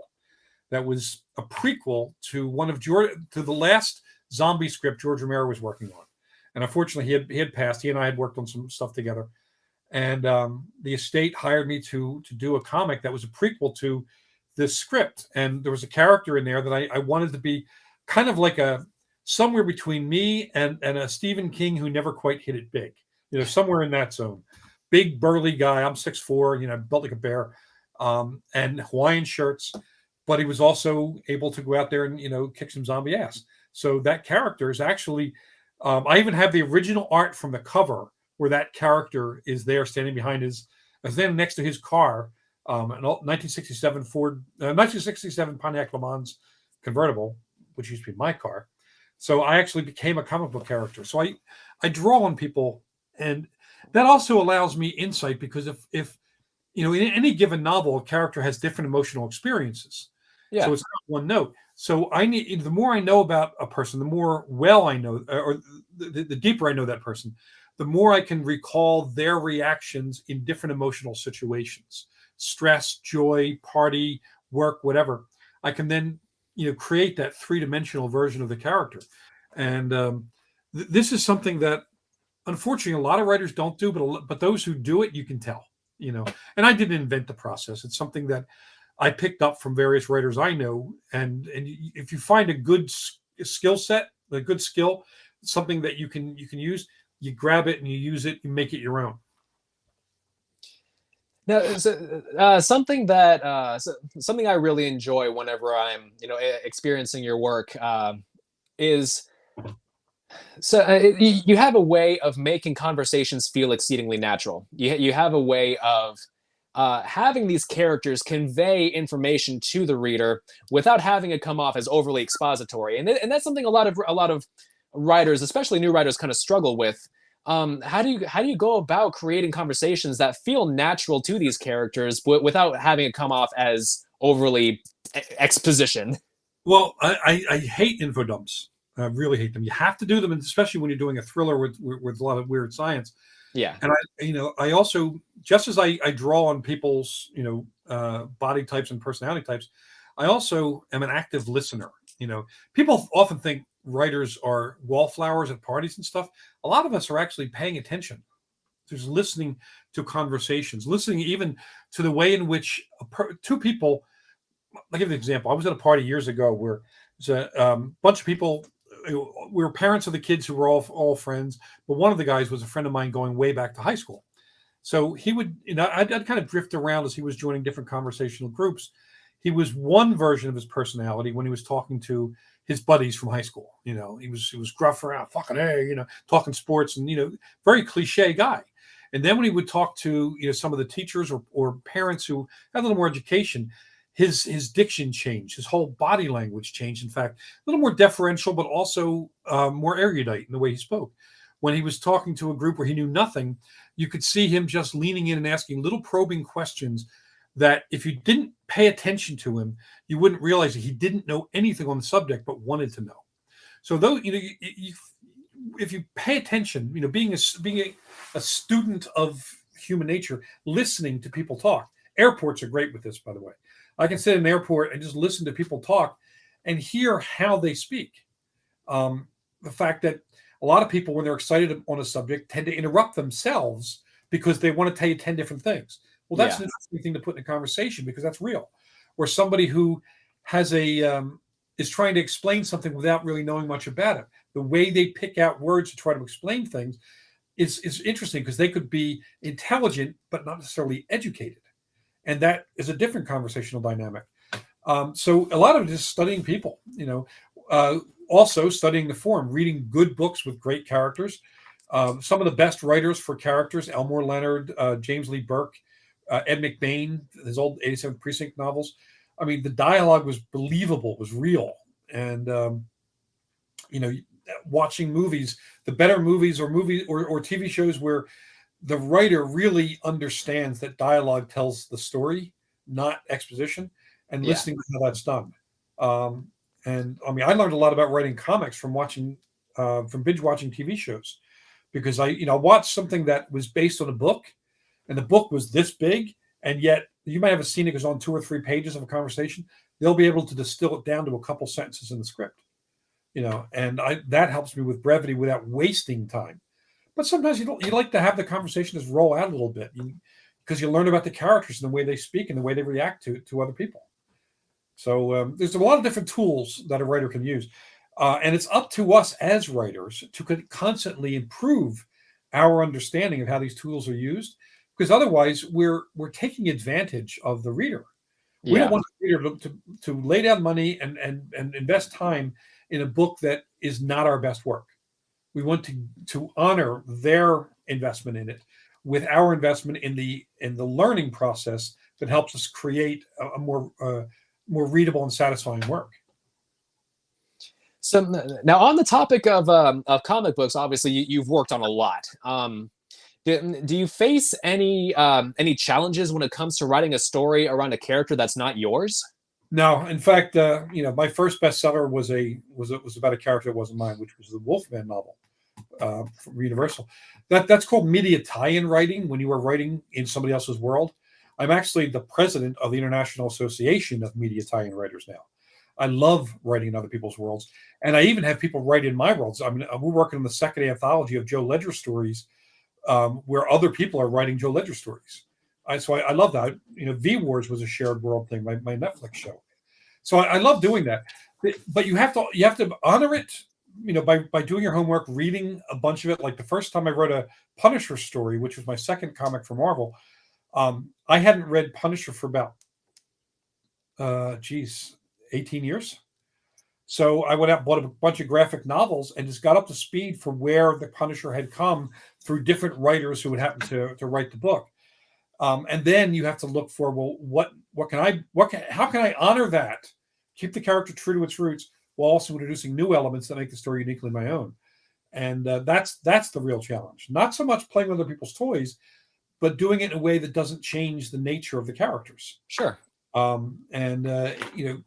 That was a prequel to the last zombie script George Romero was working on, and unfortunately he had passed. He and I had worked on some stuff together, and the estate hired me to do a comic that was a prequel to this script. And there was a character in there that I wanted to be kind of like somewhere between me and a Stephen King who never quite hit it big, somewhere in that zone. Big burly guy. I'm 6'4", built like a bear, and Hawaiian shirts. But he was also able to go out there and kick some zombie ass. So that character is actually, I even have the original art from the cover where that character is there standing next to his car, an 1967 Pontiac Le Mans convertible, which used to be my car. So I actually became a comic book character. So I draw on people, and that also allows me insight, because if in any given novel, a character has different emotional experiences.
Yeah.
So it's not one note. So the more I know about a person, the more I know, or the deeper I know that person, the more I can recall their reactions in different emotional situations: stress, joy, party, work, whatever. I can then create that three-dimensional version of the character. And this is something that unfortunately a lot of writers don't do, but those who do it, you can tell. And I didn't invent the process. It's something that I picked up from various writers I know. And if you find a good skill set, a good skill, something that you can use, you grab it and you use it, you make it your own.
Now, something I really enjoy whenever I'm, experiencing your work, is you have a way of making conversations feel exceedingly natural. You have a way of having these characters convey information to the reader without having it come off as overly expository, and that's something a lot of writers, especially new writers, kind of struggle with. How do you go about creating conversations that feel natural to these characters without having it come off as overly exposition?
Well, I hate info dumps. I really hate them. You have to do them, especially when you're doing a thriller with a lot of weird science.
Yeah.
And I also, just as I draw on people's, body types and personality types, I also am an active listener. People often think writers are wallflowers at parties and stuff. A lot of us are actually paying attention. There's listening to conversations, listening even to the way in which two people. I'll give you an example. I was at a party years ago where there's a bunch of people. We were parents of the kids who were all friends, but one of the guys was a friend of mine going way back to high school. So he would, I'd kind of drift around as he was joining different conversational groups. He was one version of his personality when he was talking to his buddies from high school. He was gruff around, fucking hey, talking sports, and very cliche guy. And then when he would talk to some of the teachers or parents who had a little more education, his diction changed, his whole body language changed. In fact, a little more deferential, but also more erudite in the way he spoke. When he was talking to a group where he knew nothing, you could see him just leaning in and asking little probing questions that if you didn't pay attention to him, you wouldn't realize that he didn't know anything on the subject, but wanted to know. So though, if you pay attention, being a student of human nature, listening to people talk. Airports are great with this, by the way. I can sit in an airport and just listen to people talk and hear how they speak. The fact that a lot of people, when they're excited on a subject, tend to interrupt themselves because they want to tell you 10 different things. Well, that's an interesting thing to put in a conversation because that's real. Or somebody who has is trying to explain something without really knowing much about it. The way they pick out words to try to explain things is interesting because they could be intelligent but not necessarily educated. And that is a different conversational dynamic. So a lot of it is studying people, also studying the form, reading good books with great characters. Some of the best writers for characters: Elmore Leonard, James Lee Burke, Ed McBain, his old 87th Precinct novels. I mean, the dialogue was believable, was real. And, watching movies, the better movies or TV shows where the writer really understands that dialogue tells the story, not exposition, and
Yeah.
listening to how that's done. Um, and I mean, I learned a lot about writing comics from binge watching TV shows, because I watched something that was based on a book, and the book was this big, and yet you might have a scene that goes on 2 or 3 pages of a conversation. They'll be able to distill it down to a couple sentences in the script, and that helps me with brevity without wasting time. But sometimes you like to have the conversation just roll out a little bit, because you learn about the characters and the way they speak and the way they react to other people. So there's a lot of different tools that a writer can use. And it's up to us as writers to constantly improve our understanding of how these tools are used, because otherwise we're taking advantage of the reader. We don't
Yeah.
want the reader to lay down money and invest time in a book that is not our best work. We want to honor their investment in it with our investment in the learning process that helps us create a more readable and satisfying work.
So now, on the topic of comic books, obviously you've worked on a lot. Do you face any challenges when it comes to writing a story around a character that's not yours?
No, in fact, my first bestseller was about a character that wasn't mine, which was the Wolfman novel from Universal. That's called media tie-in writing, when you are writing in somebody else's world. I'm actually the president of the International Association of Media Tie-in Writers now. I love writing in other people's worlds, and I even have people write in my worlds. I mean, we're working on the second anthology of Joe Ledger stories, where other people are writing Joe Ledger stories. So I love that. V Wars was a shared world thing, my Netflix show. So I love doing that. But you have to honor it, by doing your homework, reading a bunch of it. Like the first time I wrote a Punisher story, which was my second comic for Marvel, I hadn't read Punisher for about 18 years. So I went out and bought a bunch of graphic novels and just got up to speed for where the Punisher had come through different writers who would happen to write the book. And then you have to look for, well, how can I honor that, keep the character true to its roots, while also introducing new elements that make the story uniquely my own. And that's the real challenge. Not so much playing with other people's toys, but doing it in a way that doesn't change the nature of the characters.
Sure.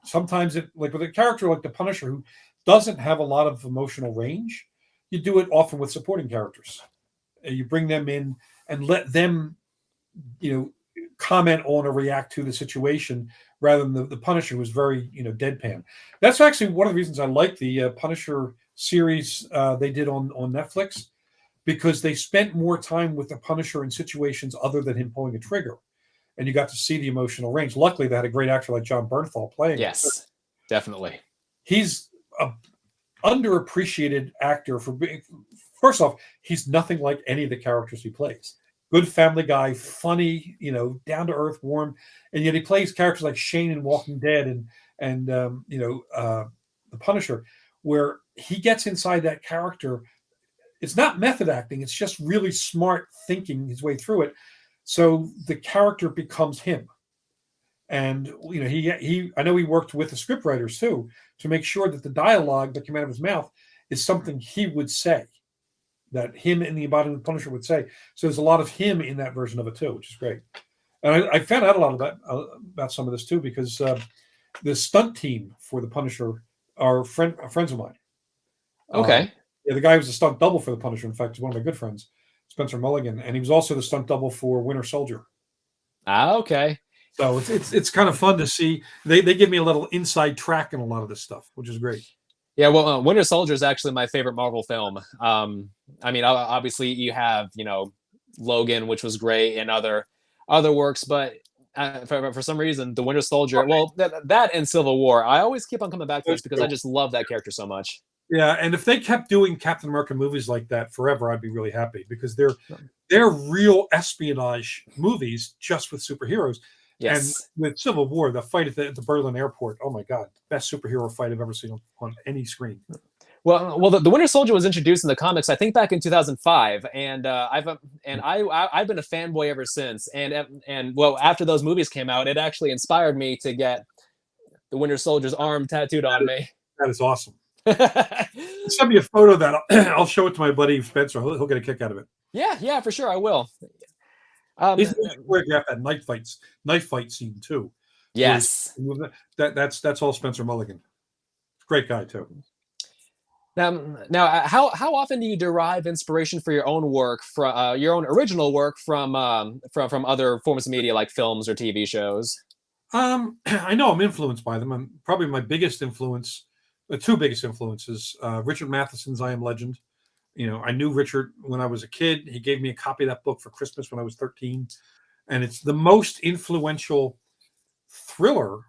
Sometimes like with a character like the Punisher, who doesn't have a lot of emotional range, you do it often with supporting characters. You bring them in and let them, comment on or react to the situation, rather than the Punisher, who was very, deadpan. That's actually one of the reasons I like the Punisher series they did on Netflix, because they spent more time with the Punisher in situations other than him pulling a trigger. And you got to see the emotional range. Luckily, they had a great actor like John Bernthal playing.
Yes, definitely.
He's a underappreciated actor for being. First off, he's nothing like any of the characters he plays. Good family guy, funny, down to earth, warm, and yet he plays characters like Shane in Walking Dead and the Punisher, where he gets inside that character. It's not method acting; it's just really smart thinking his way through it. So the character becomes him. And I know he worked with the script writers too, to make sure that the dialogue that came out of his mouth is something he would say, that him in the embodiment Punisher would say. So there's a lot of him in that version of it too, which is great. And I found out a lot about some of this too, because the stunt team for the Punisher are friends of mine.
Okay.
The guy who was a stunt double for the Punisher, in fact, is one of my good friends, Spencer Mulligan, and he was also the stunt double for Winter Soldier.
Okay.
So it's kind of fun to see. They give me a little inside track in a lot of this stuff, which is great.
Yeah, well, Winter Soldier is actually my favorite Marvel film. I mean, obviously you have Logan, which was great, and other works, but for some reason, the Winter Soldier, well, that and Civil War, I always keep on coming back to this because I just love that character so much.
Yeah, and if they kept doing Captain America movies like that forever, I'd be really happy, because they're real espionage movies just with superheroes. Yes. And with Civil War, the fight at the Berlin airport, oh my God, best superhero fight I've ever seen on any screen.
Well, the Winter Soldier was introduced in the comics, I think, back in 2005, and I've been a fanboy ever since. And well, after those movies came out, it actually inspired me to get the Winter Soldier's arm tattooed on me.
That is awesome. Send me a photo of that. I'll show it to my buddy Spencer. He'll get a kick out of it.
Yeah, for sure, I will.
He's choreographed that knife fight scene too.
Yes.
That's all Spencer Mulligan. Great guy too.
Now, how often do you derive inspiration for your own work from your own original work from other forms of media like films or TV shows?
I know I'm influenced by them. I'm probably my biggest influence, the two biggest influences, Richard Matheson's I Am Legend. I knew Richard when I was a kid. He gave me a copy of that book for Christmas when I was 13. And it's the most influential thriller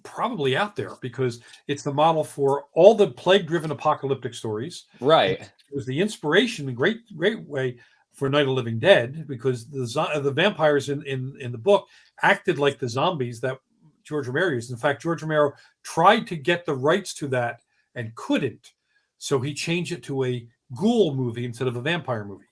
probably out there because it's the model for all the plague-driven apocalyptic stories.
Right.
It was the inspiration, a great way for Night of the Living Dead because the vampires in the book acted like the zombies that George Romero used. In fact, George Romero tried to get the rights to that and couldn't. So he changed it to a ghoul movie instead of a vampire movie,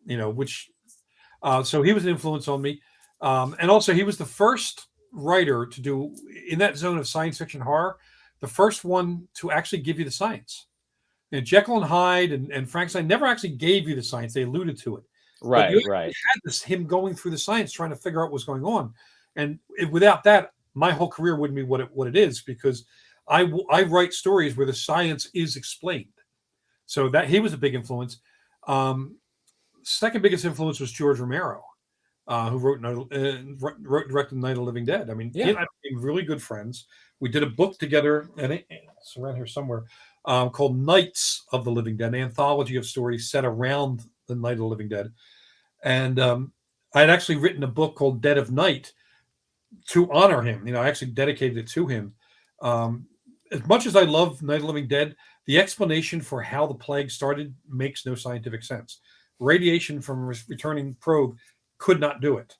so he was an influence on me. And also he was the first writer to do in that zone of science fiction horror, the first one to actually give you the science. And Jekyll and Hyde and Frankenstein never actually gave you the science. They alluded to it.
Right.
Had him going through the science, trying to figure out what's going on. And without that, my whole career wouldn't be what it is because I write stories where the science is explained. So that he was a big influence. Second biggest influence was George Romero, who wrote and directed Night of the Living Dead. I mean, he and I became really good friends. We did a book together, and it's around here somewhere, called Nights of the Living Dead, an anthology of stories set around the Night of the Living Dead. And I had actually written a book called Dead of Night to honor him. I actually dedicated it to him. As much as I love Night of the Living Dead, the explanation for how the plague started makes no scientific sense. Radiation from a returning probe could not do it.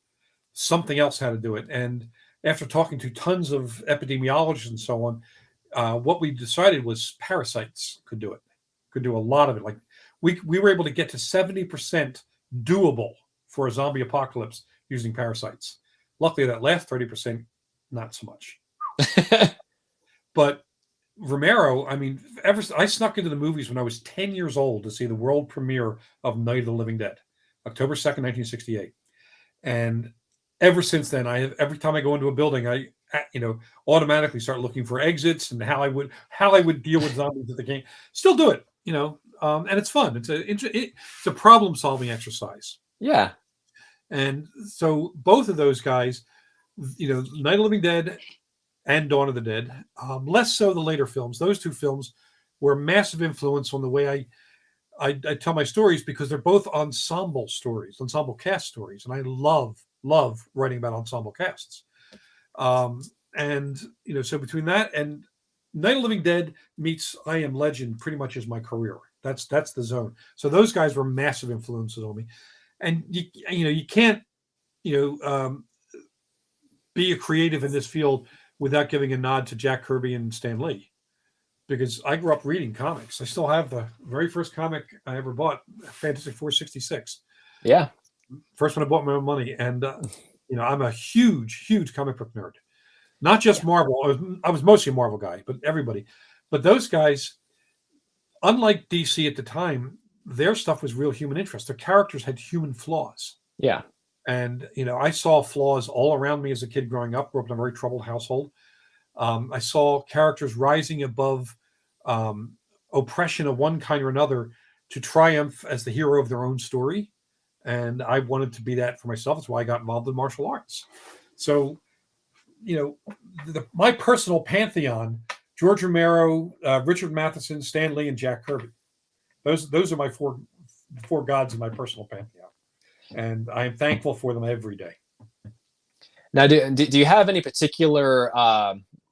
Something else had to do it. And after talking to tons of epidemiologists and so on, what we decided was parasites could do it, could do a lot of it. Like we were able to get to 70% doable for a zombie apocalypse using parasites. Luckily, that last 30%, not so much. But Romero, I mean, I snuck into the movies when I was 10 years old to see the world premiere of Night of the Living Dead, October 2nd, 1968. And ever since then, every time I go into a building, I automatically start looking for exits and how I would deal with zombies if they came. Still do it, and it's fun. It's a problem solving exercise.
Yeah.
And so both of those guys, Night of the Living Dead and Dawn of the Dead, less so the later films. Those two films were a massive influence on the way I tell my stories because they're both ensemble cast stories, and I love writing about ensemble casts. So between that and Night of the Living Dead meets I Am Legend pretty much is my career. That's the zone. So those guys were massive influences on me, and you can't be a creative in this field without giving a nod to Jack Kirby and Stan Lee, because I grew up reading comics. I still have the very first comic I ever bought, Fantastic Four 66.
Yeah.
First one I bought my own money. And, I'm a huge comic book nerd. Not just Marvel. I was mostly a Marvel guy, but everybody. But those guys, unlike DC at the time, their stuff was real human interest. Their characters had human flaws.
Yeah.
And, I saw flaws all around me as a kid growing up. Grew up in a very troubled household. I saw characters rising above oppression of one kind or another to triumph as the hero of their own story. And I wanted to be that for myself. That's why I got involved in martial arts. So, my personal pantheon, George Romero, Richard Matheson, Stan Lee, and Jack Kirby. Those are my four gods in my personal pantheon. And I am thankful for them every day.
Now, do you have any particular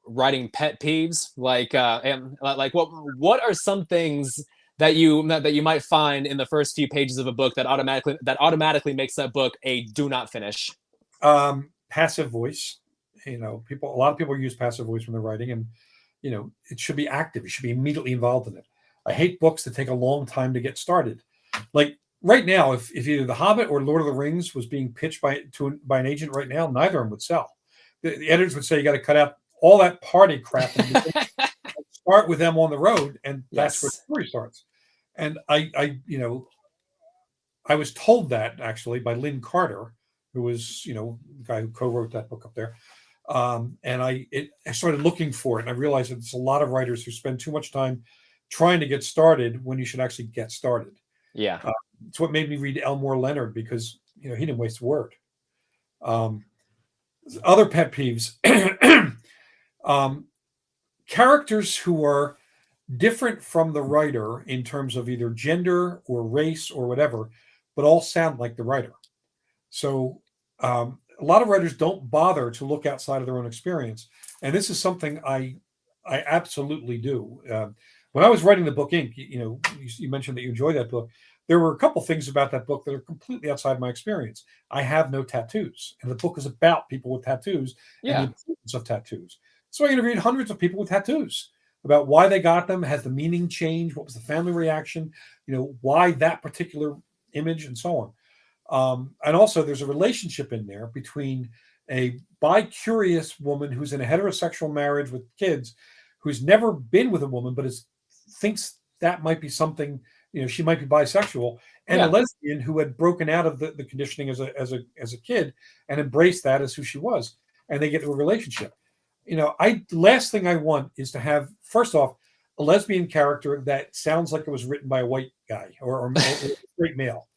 writing pet peeves? Like what are some things that you might find in the first few pages of a book that automatically makes that book a do not finish?
Passive voice. A lot of people use passive voice when they're writing, and it should be active. You should be immediately involved in it. I hate books that take a long time to get started. Like right now, if either The Hobbit or Lord of the Rings was being pitched by an agent right now, neither of them would sell. The editors would say you got to cut out all that party crap and start with them on the road, and that's where the
Yes.
story starts. And I was told that actually by Lynn Carter, who was, the guy who co-wrote that book up there. And I started looking for it, and I realized that there's a lot of writers who spend too much time trying to get started when you should actually get started.
Yeah.
It's what made me read Elmore Leonard, because he didn't waste a word. Um, Other pet peeves: characters who are different from the writer in terms of either gender or race or whatever, but all sound like the writer. So a lot of writers don't bother to look outside of their own experience, and this is something I absolutely do. When I was writing the book Ink, you mentioned that you enjoy that book. There were a couple things about that book that are completely outside my experience. I have no tattoos, and the book is about people with tattoos and the
Yeah.
importance of tattoos. So I interviewed hundreds of people with tattoos about why they got them, has the meaning changed, what was the family reaction, why that particular image, and so on. And also, there's a relationship in there between a bi-curious woman who's in a heterosexual marriage with kids, who's never been with a woman, but thinks that might be something. She might be bisexual, and a
Yeah.
lesbian who had broken out of the conditioning as a kid and embraced that as who she was, and they get to a relationship. Last thing I want is to have, first off, a lesbian character that sounds like it was written by a white guy or a straight male.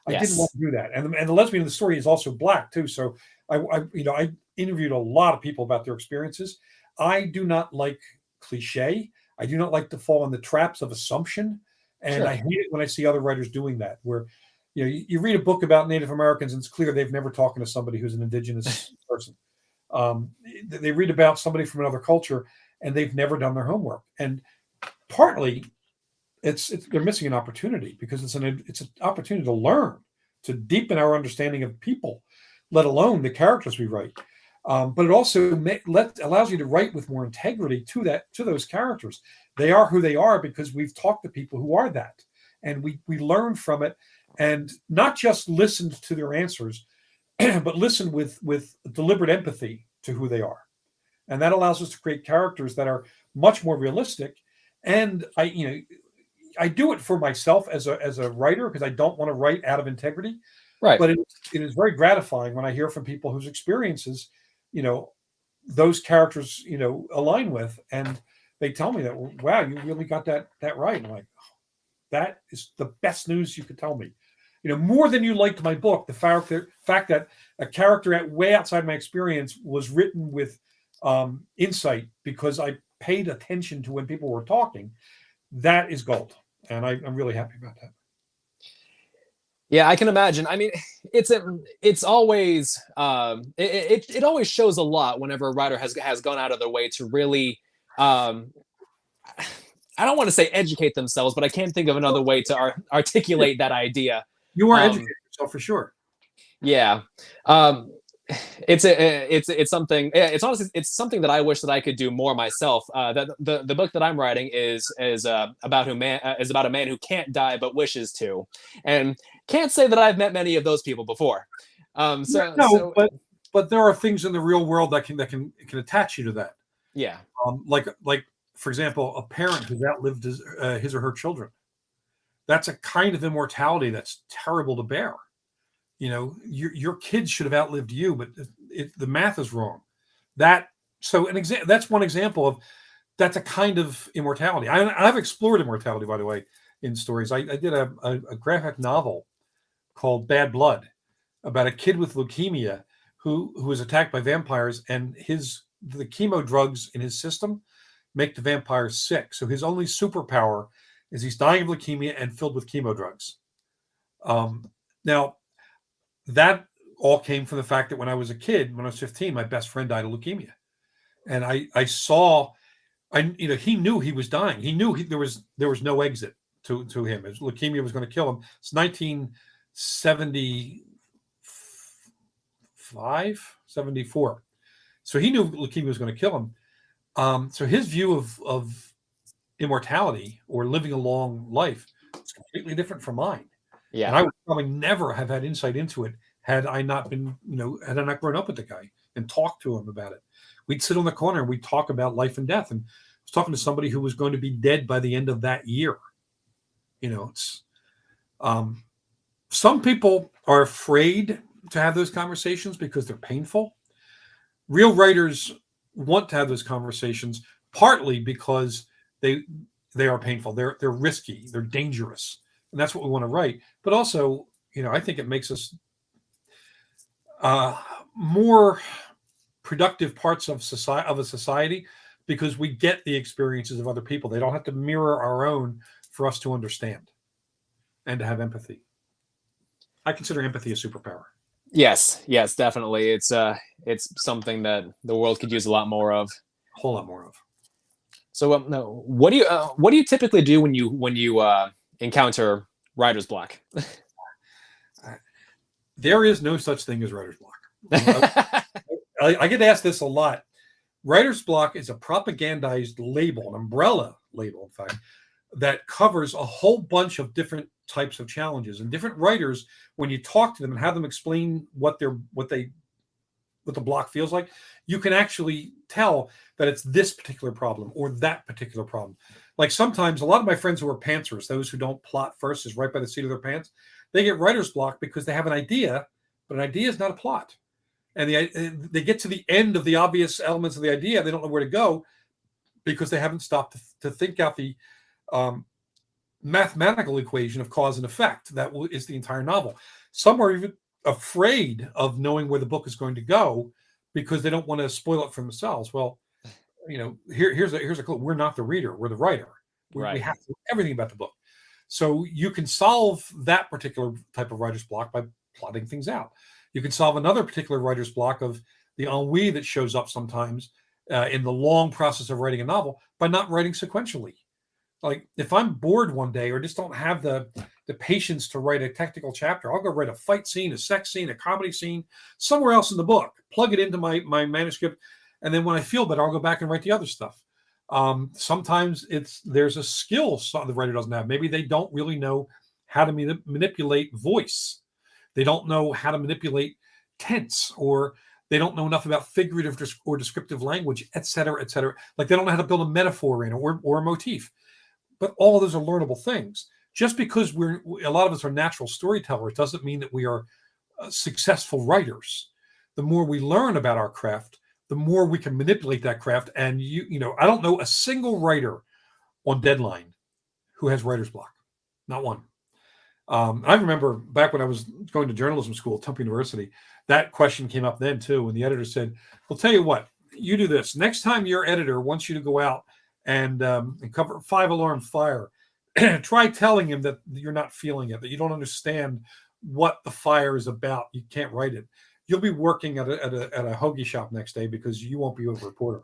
I didn't want
Yes.
to do that, and the lesbian in the story is also black too. So I interviewed a lot of people about their experiences. I do not like cliche. I do not like to fall in the traps of assumption, and I
Sure.
hate it when I see other writers doing that. Where you read a book about Native Americans, and it's clear they've never talked to somebody who's an indigenous person. They read about somebody from another culture, and they've never done their homework. And partly it's they're missing an opportunity, because it's an opportunity to learn, to deepen our understanding of people, let alone the characters we write. But it also allows you to write with more integrity to those characters. They are who they are because we've talked to people who are that, and we learn from it, and not just listened to their answers, but listen with deliberate empathy to who they are, and that allows us to create characters that are much more realistic. And I do it for myself as a writer, because I don't want to write out of integrity.
Right.
But it is very gratifying when I hear from people whose experiences, those characters, align with, and they tell me that, wow, you really got that right. And I'm like, oh, that is the best news you could tell me. More than you liked my book, the fact that a character way outside my experience was written with insight, because I paid attention to when people were talking, that is gold. And I'm really happy about that.
Yeah, I can imagine. I mean, it's always it always shows a lot whenever a writer has gone out of their way to really um I don't want to say educate themselves, but I can't think of another way to articulate that idea.
You are educating
Um,
yourself for sure.
yeah. It's something. It's honestly it's something that I wish that I could do more myself. That the book that I'm writing is about is about a man who can't die but wishes to, and can't say that I've met many of those people before. So
No,
so
but there are things in the real world that can attach you to that.
yeah.
Like for example, a parent who's outlived his or her children. That's a kind of immortality that's terrible to bear. Your kids should have outlived you, but the math is wrong. That's one example of that's a kind of immortality. I've explored immortality, by the way, in stories. I did a graphic novel called Bad Blood about a kid with leukemia who was attacked by vampires, and the chemo drugs in his system make the vampires sick. So his only superpower is he's dying of leukemia and filled with chemo drugs. Now, that all came from the fact that when I was a kid, when I was 15, my best friend died of leukemia, and I saw, he knew he was dying. He knew there was no exit to him. His leukemia was going to kill him. It's 1975, 74. So he knew leukemia was going to kill him. So his view of immortality or living a long life is completely different from mine. And
Yeah.
I would probably never have had insight into it had I not had I not grown up with the guy and talked to him about it. We'd sit on the corner and we'd talk about life and death. And was talking to somebody who was going to be dead by the end of that year. It's some people are afraid to have those conversations because they're painful. Real writers want to have those conversations partly because they are painful. They're risky. They're dangerous, and that's what we want to write. But also, I think it makes us more productive parts of a society because we get the experiences of other people. They don't have to mirror our own for us to understand and to have empathy. I consider empathy a superpower.
Yes, definitely. It's something that the world could use a lot more of.
A whole lot more of.
So, what do you typically do when you encounter writer's block?
There is no such thing as writer's block. I get asked this a lot. Writer's block is a propagandized label, an umbrella label, in fact, that covers a whole bunch of different types of challenges. And different writers, when you talk to them and have them explain what the block feels like, you can actually tell that it's this particular problem or that particular problem. Like sometimes a lot of my friends who are pantsers, those who don't plot first, is right by the seat of their pants, they get writer's block because they have an idea, but an idea is not a plot. And they get to the end of the obvious elements of the idea. They don't know where to go because they haven't stopped to think out the mathematical equation of cause and effect. That is the entire novel. Some are even afraid of knowing where the book is going to go because they don't want to spoil it for themselves. Well, here's a clue. We're not the reader. We're the writer. We have to know everything about the book. So you can solve that particular type of writer's block by plotting things out. You can solve another particular writer's block of the ennui that shows up sometimes in the long process of writing a novel by not writing sequentially. Like if I'm bored one day or just don't have the patience to write a technical chapter, I'll go write a fight scene, a sex scene, a comedy scene, somewhere else in the book, plug it into my manuscript. And then when I feel better, I'll go back and write the other stuff. Sometimes there's a skill the writer doesn't have. Maybe they don't really know how to manipulate voice. They don't know how to manipulate tense, or they don't know enough about figurative or descriptive language, et cetera, et cetera. Like they don't know how to build a metaphor in or a motif. But all of those are learnable things. Just because a lot of us are natural storytellers doesn't mean that we are successful writers. The more we learn about our craft, the more we can manipulate that craft. And I don't know a single writer on deadline who has writer's block. Not one. I remember back when I was going to journalism school at Temple University, that question came up then too. And the editor said, "Well, tell you what, you do this. Next time your editor wants you to go out and cover 5-alarm fire, try telling him that you're not feeling it, that you don't understand what the fire is about. You can't write it. You'll be working at a hoagie shop next day because you won't be a reporter."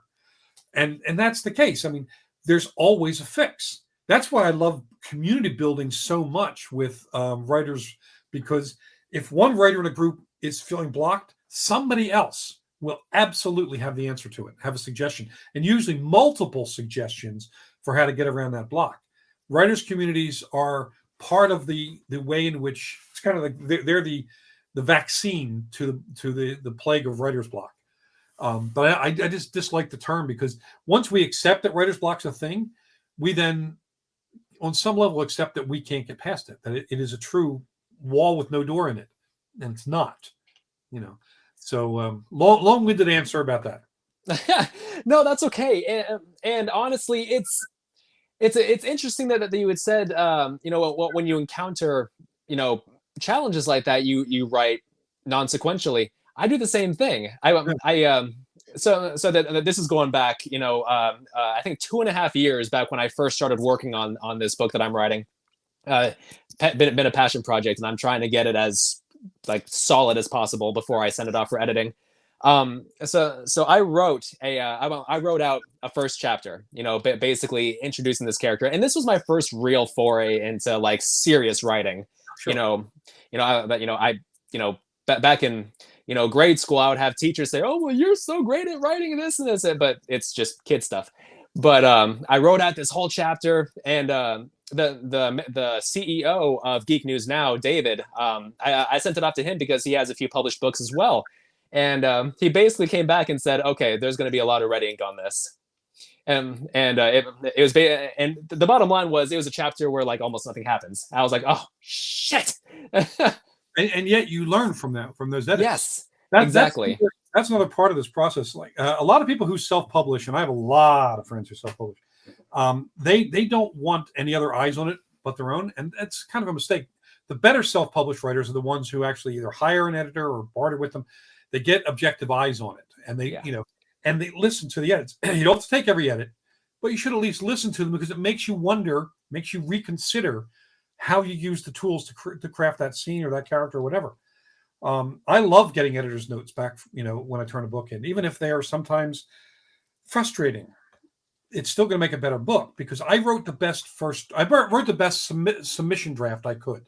And that's the case. I mean, there's always a fix. That's why I love community building so much with writers, because if one writer in a group is feeling blocked, somebody else will absolutely have the answer to it, have a suggestion, and usually multiple suggestions for how to get around that block. Writers' communities are part of the way in which it's kind of like they're the vaccine to the plague of writer's block. But I just dislike the term because once we accept that writer's block's a thing, we then, on some level, accept that we can't get past it, that it is a true wall with no door in it, and it's not. So long-winded answer about that.
No, that's okay. And honestly, it's interesting that you had said, when you encounter, challenges like that, you write non-sequentially. I do the same thing. So that this is going back, I think 2.5 years back when I first started working on this book that I'm writing. Been a passion project, and I'm trying to get it as like solid as possible before I send it off for editing. So I wrote I wrote out a first chapter, basically introducing this character, and this was my first real foray into like serious writing. Sure. Back in grade school, I would have teachers say, "Oh, well, you're so great at writing this and this," but it's just kid stuff. But I wrote out this whole chapter, and the CEO of Geek News Now, David, I sent it off to him because he has a few published books as well. And he basically came back and said, "Okay, there's going to be a lot of red ink on this." it was and the bottom line was it was a chapter where like almost nothing happens. I was like, oh shit.
And yet you learn from that, from those edits.
Yes,
That,
exactly.
that's another part of this process. Like a lot of people who self-publish, and I have a lot of friends who self-publish, they don't want any other eyes on it but their own, and that's kind of a mistake. The better self-published writers are the ones who actually either hire an editor or barter with them. They get objective eyes on it, and they and they listen to the edits. You don't have to take every edit, but you should at least listen to them because it makes you wonder, makes you reconsider how you use the tools to craft that scene or that character or whatever. I love getting editors' notes back, when I turn a book in, even if they are sometimes frustrating. It's still going to make a better book because I wrote the best submission draft I could.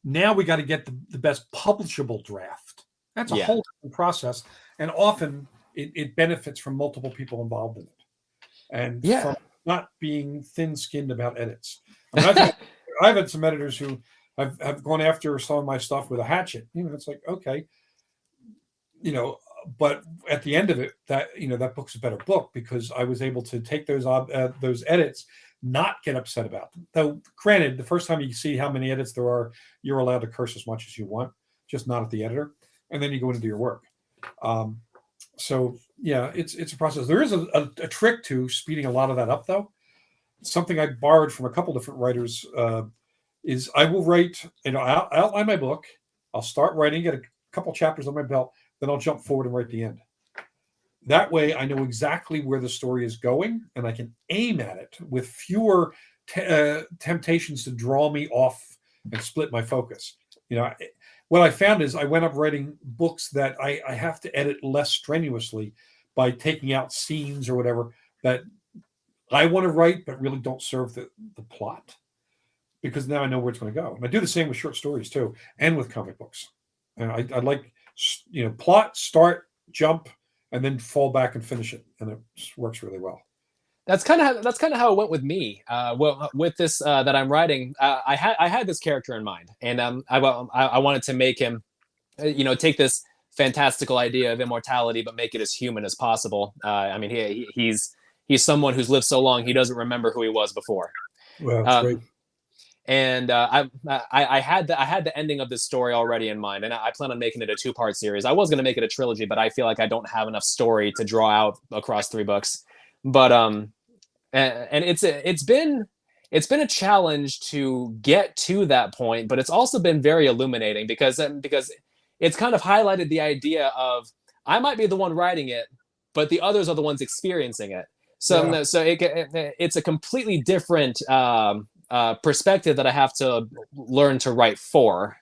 Now we got to get the best publishable draft. That's a whole different process, and often it benefits from multiple people involved in it, and from not being thin-skinned about edits. I mean, I've had some editors who have gone after some of my stuff with a hatchet. It's like, okay, but at the end of it, that book's a better book because I was able to take those edits, not get upset about them. Though, granted, the first time you see how many edits there are, you're allowed to curse as much as you want, just not at the editor, and then you go in and do your work. So yeah, it's a process. There is a trick to speeding a lot of that up, though. Something I borrowed from a couple different writers is I will write, I'll outline my book. I'll start writing, get a couple chapters on my belt, then I'll jump forward and write the end. That way I know exactly where the story is going and I can aim at it with fewer temptations to draw me off and split my focus. What I found is I went up writing books that I have to edit less strenuously by taking out scenes or whatever that I want to write, but really don't serve the plot, because now I know where it's going to go. And I do the same with short stories too, and with comic books. And I like, plot, start, jump, and then fall back and finish it, and it just works really well.
That's kind of how it went with me. Well, with this that I'm writing, I had this character in mind, and I wanted to make him, take this fantastical idea of immortality, but make it as human as possible. I mean, he's someone who's lived so long he doesn't remember who he was before.
Well, that's great.
And I had the ending of this story already in mind, and I plan on making it a 2-part series. I was going to make it a trilogy, but I feel like I don't have enough story to draw out across 3 books. But and it's been a challenge to get to that point, but it's also been very illuminating because it's kind of highlighted the idea of I might be the one writing it, but the others are the ones experiencing it. So it's a completely different perspective that I have to learn to write for.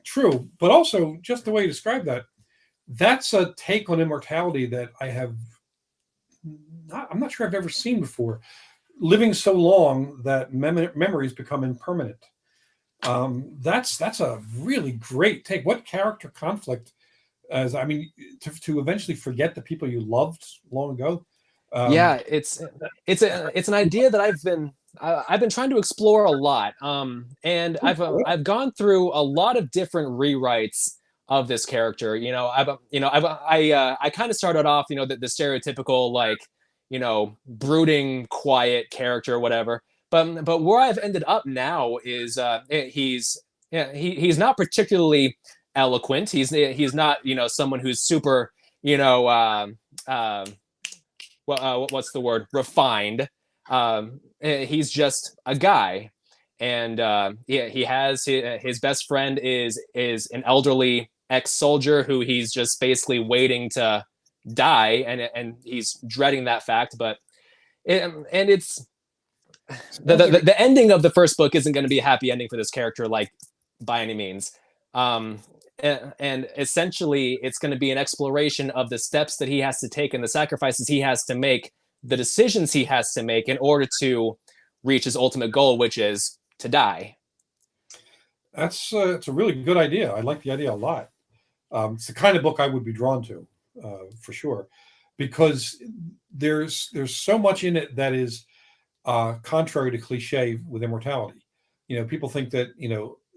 True, but also just the way you describe that's a take on immortality that I'm not sure I've ever seen before. Living so long that memories become impermanent. That's a really great take. What character conflict? To eventually forget the people you loved long ago.
It's an idea that I've been trying to explore a lot. And I've gone through a lot of different rewrites of this character. I kind of started off, the stereotypical, like, brooding, quiet character or whatever. But where I've ended up now is he's not particularly eloquent. He's not, someone who's super, what's the word? Refined. He's just a guy, and he has his best friend is an elderly ex-soldier who he's just basically waiting to die, and he's dreading that fact. But it's the ending of the first book isn't going to be a happy ending for this character, like, by any means. And essentially it's going to be an exploration of the steps that he has to take and the sacrifices he has to make, the decisions he has to make in order to reach his ultimate goal, which is to die.
It's a really good idea. I like the idea a lot. It's the kind of book I would be drawn to, for sure, because there's so much in it that is contrary to cliche with immortality. People think that,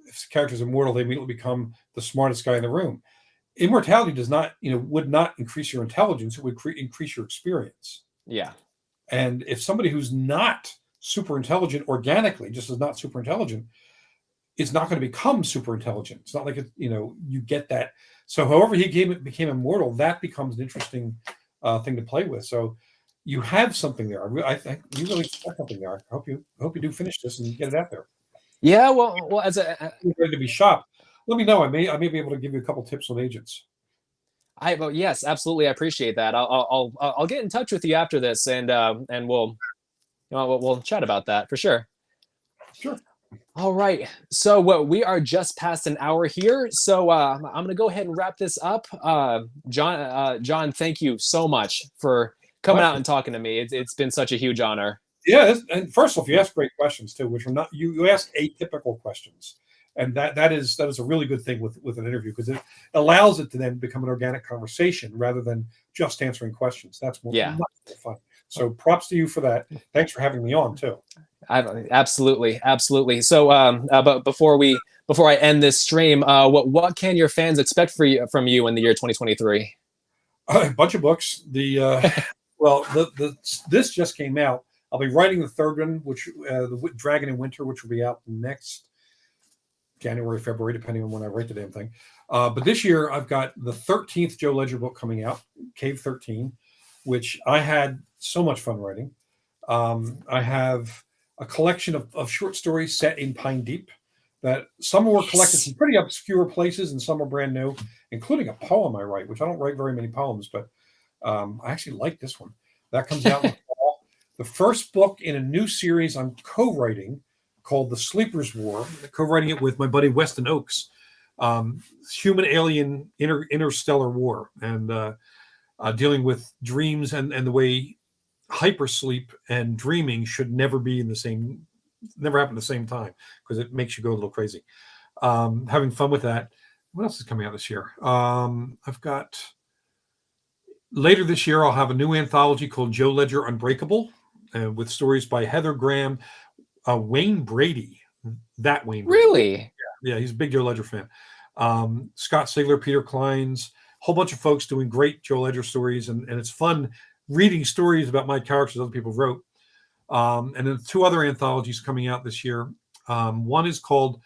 if the character is immortal, they immediately become the smartest guy in the room. Immortality does not, would not increase your intelligence. It would increase your experience.
Yeah.
And if somebody who's not super intelligent organically, just is not super intelligent, is not going to become super intelligent. It's not like you get that. So however became immortal, that becomes an interesting thing to play with. So you have something there. I think you really got something there. I hope you do finish this and get it out there.
Yeah. Well, as a
You're ready to be shopped. Let me know. I may be able to give you a couple tips on agents.
well, yes, absolutely. I appreciate that. I'll get in touch with you after this, and we'll chat about that for sure.
Sure.
All right. So we are just past an hour here. So I'm going to go ahead and wrap this up. John, thank you so much for coming out and talking to me. It's been such a huge honor.
Yeah, and first off, you ask great questions too, which are not you ask atypical questions, and that is a really good thing with an interview, because it allows it to then become an organic conversation rather than just answering questions. That's much more fun. So props to you for that. Thanks for having me on too.
Absolutely. So, but before I end this stream, what can your fans expect from you in the year 2023?
A bunch of books. This just came out. I'll be writing the third one, which the Dragon in Winter, which will be out next January, February, depending on when I write the damn thing. But this year, I've got the 13th Joe Ledger book coming out, Cave 13, which I had so much fun writing. I have a collection of short stories set in Pine Deep that some were collected from pretty obscure places and some are brand new, including a poem I write, which I don't write very many poems, but I actually like this one. That comes out in the fall. The first book in a new series I'm co-writing called The Sleeper's War, co-writing it with my buddy Weston Oakes, human-alien interstellar war, and dealing with dreams and the way hypersleep and dreaming should never happen at the same time, because it makes you go a little crazy. Having fun with that. What else is coming out this year? I've got later this year, I'll have a new anthology called Joe Ledger Unbreakable, with stories by Heather Graham, Wayne Brady. That Wayne Brady.
Really?
Yeah, he's a big Joe Ledger fan. Scott Sigler, Peter Kleins, a whole bunch of folks doing great Joe Ledger stories, and it's fun reading stories about my characters other people wrote. And then two other anthologies coming out this year. One is called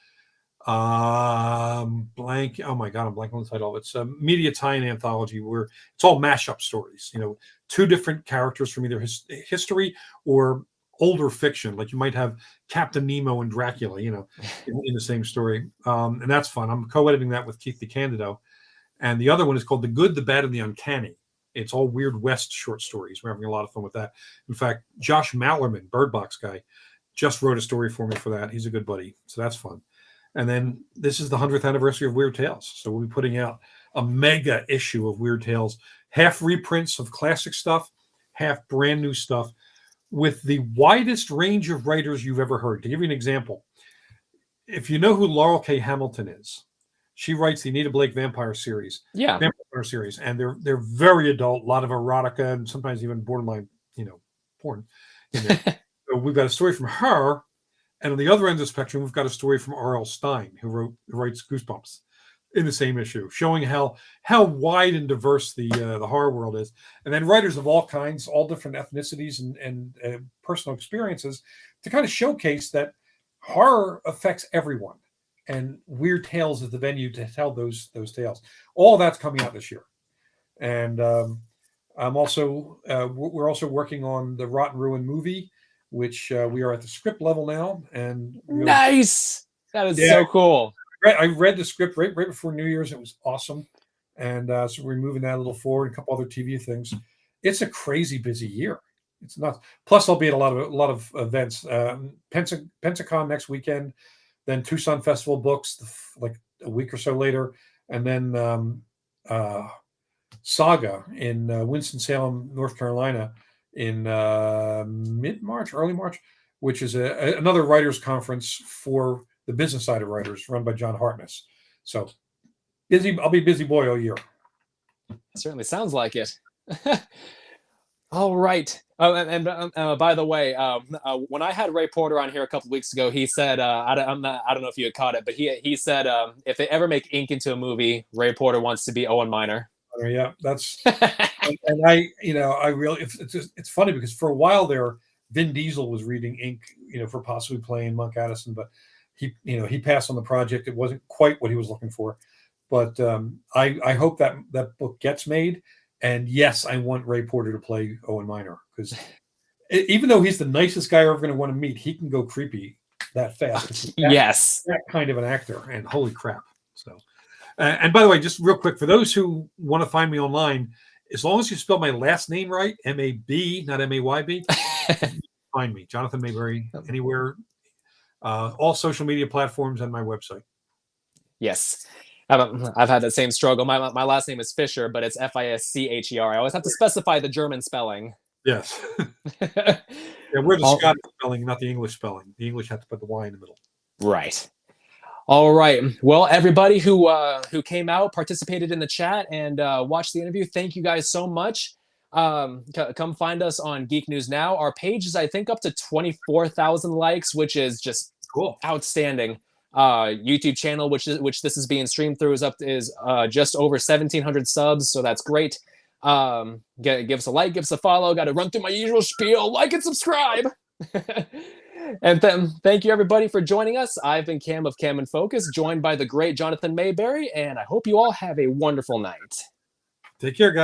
blank. Oh my God, I'm blanking on the title. It's a media tie-in anthology where it's all mashup stories. Two different characters from either history or older fiction. Like you might have Captain Nemo and Dracula, in the same story. And that's fun. I'm co-editing that with Keith DeCandido. And the other one is called The Good, the Bad, and the Uncanny. It's all Weird West short stories. We're having a lot of fun with that. In fact, Josh Mallerman, Bird Box guy, just wrote a story for me for that. He's a good buddy. So that's fun. And then this is the 100th anniversary of Weird Tales. So we'll be putting out a mega issue of Weird Tales, half reprints of classic stuff, half brand new stuff, with the widest range of writers you've ever heard. To give you an example, if you know who Laurel K. Hamilton is, she writes the Anita Blake Vampire series.
Yeah.
Vampire series. And they're very adult, a lot of erotica and sometimes even borderline, porn in there. So we've got a story from her. And on the other end of the spectrum, we've got a story from R.L. Stine, who writes Goosebumps in the same issue, showing how wide and diverse the horror world is. And then writers of all kinds, all different ethnicities and personal experiences, to kind of showcase that horror affects everyone. And Weird Tales is the venue to tell those tales. All that's coming out this year. And we're also working on the Rotten Ruin movie, which we are at the script level now. And
nice. That is so cool.
I read the script right before New Year's. It was awesome. And so we're moving that a little forward, a couple other TV things. It's a crazy busy year. It's nuts. Plus, I'll be at a lot of events. Pensacon next weekend, then Tucson Festival Books like a week or so later, and then Saga in Winston-Salem, North Carolina, in mid-March, early March, which is another writers' conference for the business side of writers, run by John Hartness. So busy. I'll be busy boy all year.
It certainly sounds like it. All right. And by the way, when I had Ray Porter on here a couple weeks ago, he said, I don't know if you had caught it, but he said if they ever make ink into a movie, Ray Porter wants to be Owen Minor.
Yeah, that's and I really it's funny because for a while there, Vin Diesel was reading ink, for possibly playing Monk Addison, but he passed on the project. It wasn't quite what he was looking for, but I hope that book gets made. And yes, I want Ray Porter to play Owen Minor because even though he's the nicest guy you're ever going to want to meet, he can go creepy that fast.
Yes,
that kind of an actor, and holy crap! So, and by the way, just real quick for those who want to find me online, as long as you spell my last name right, M-A-B, not M-A-Y-B, find me, Jonathan Maberry, anywhere, all social media platforms, and my website.
Yes. I've had the same struggle. My last name is Fischer, but it's Fischer. I always have to specify the German spelling.
Yes. Yeah, we're the Scottish spelling, not the English spelling. The English have to put the Y in the middle.
Right. All right. Well, everybody who came out, participated in the chat, and watched the interview, thank you guys so much. Come find us on Geek News Now. Our page is, I think, up to 24,000 likes, which is just
cool,
outstanding. YouTube channel, which this is being streamed through, is just over 1,700 subs, so that's great. Give us a like, give us a follow. Got to run through my usual spiel: like and subscribe. And then thank you everybody for joining us. I've been Cam of Cam and Focus, joined by the great Jonathan Maberry, and I hope you all have a wonderful night.
Take care, guys.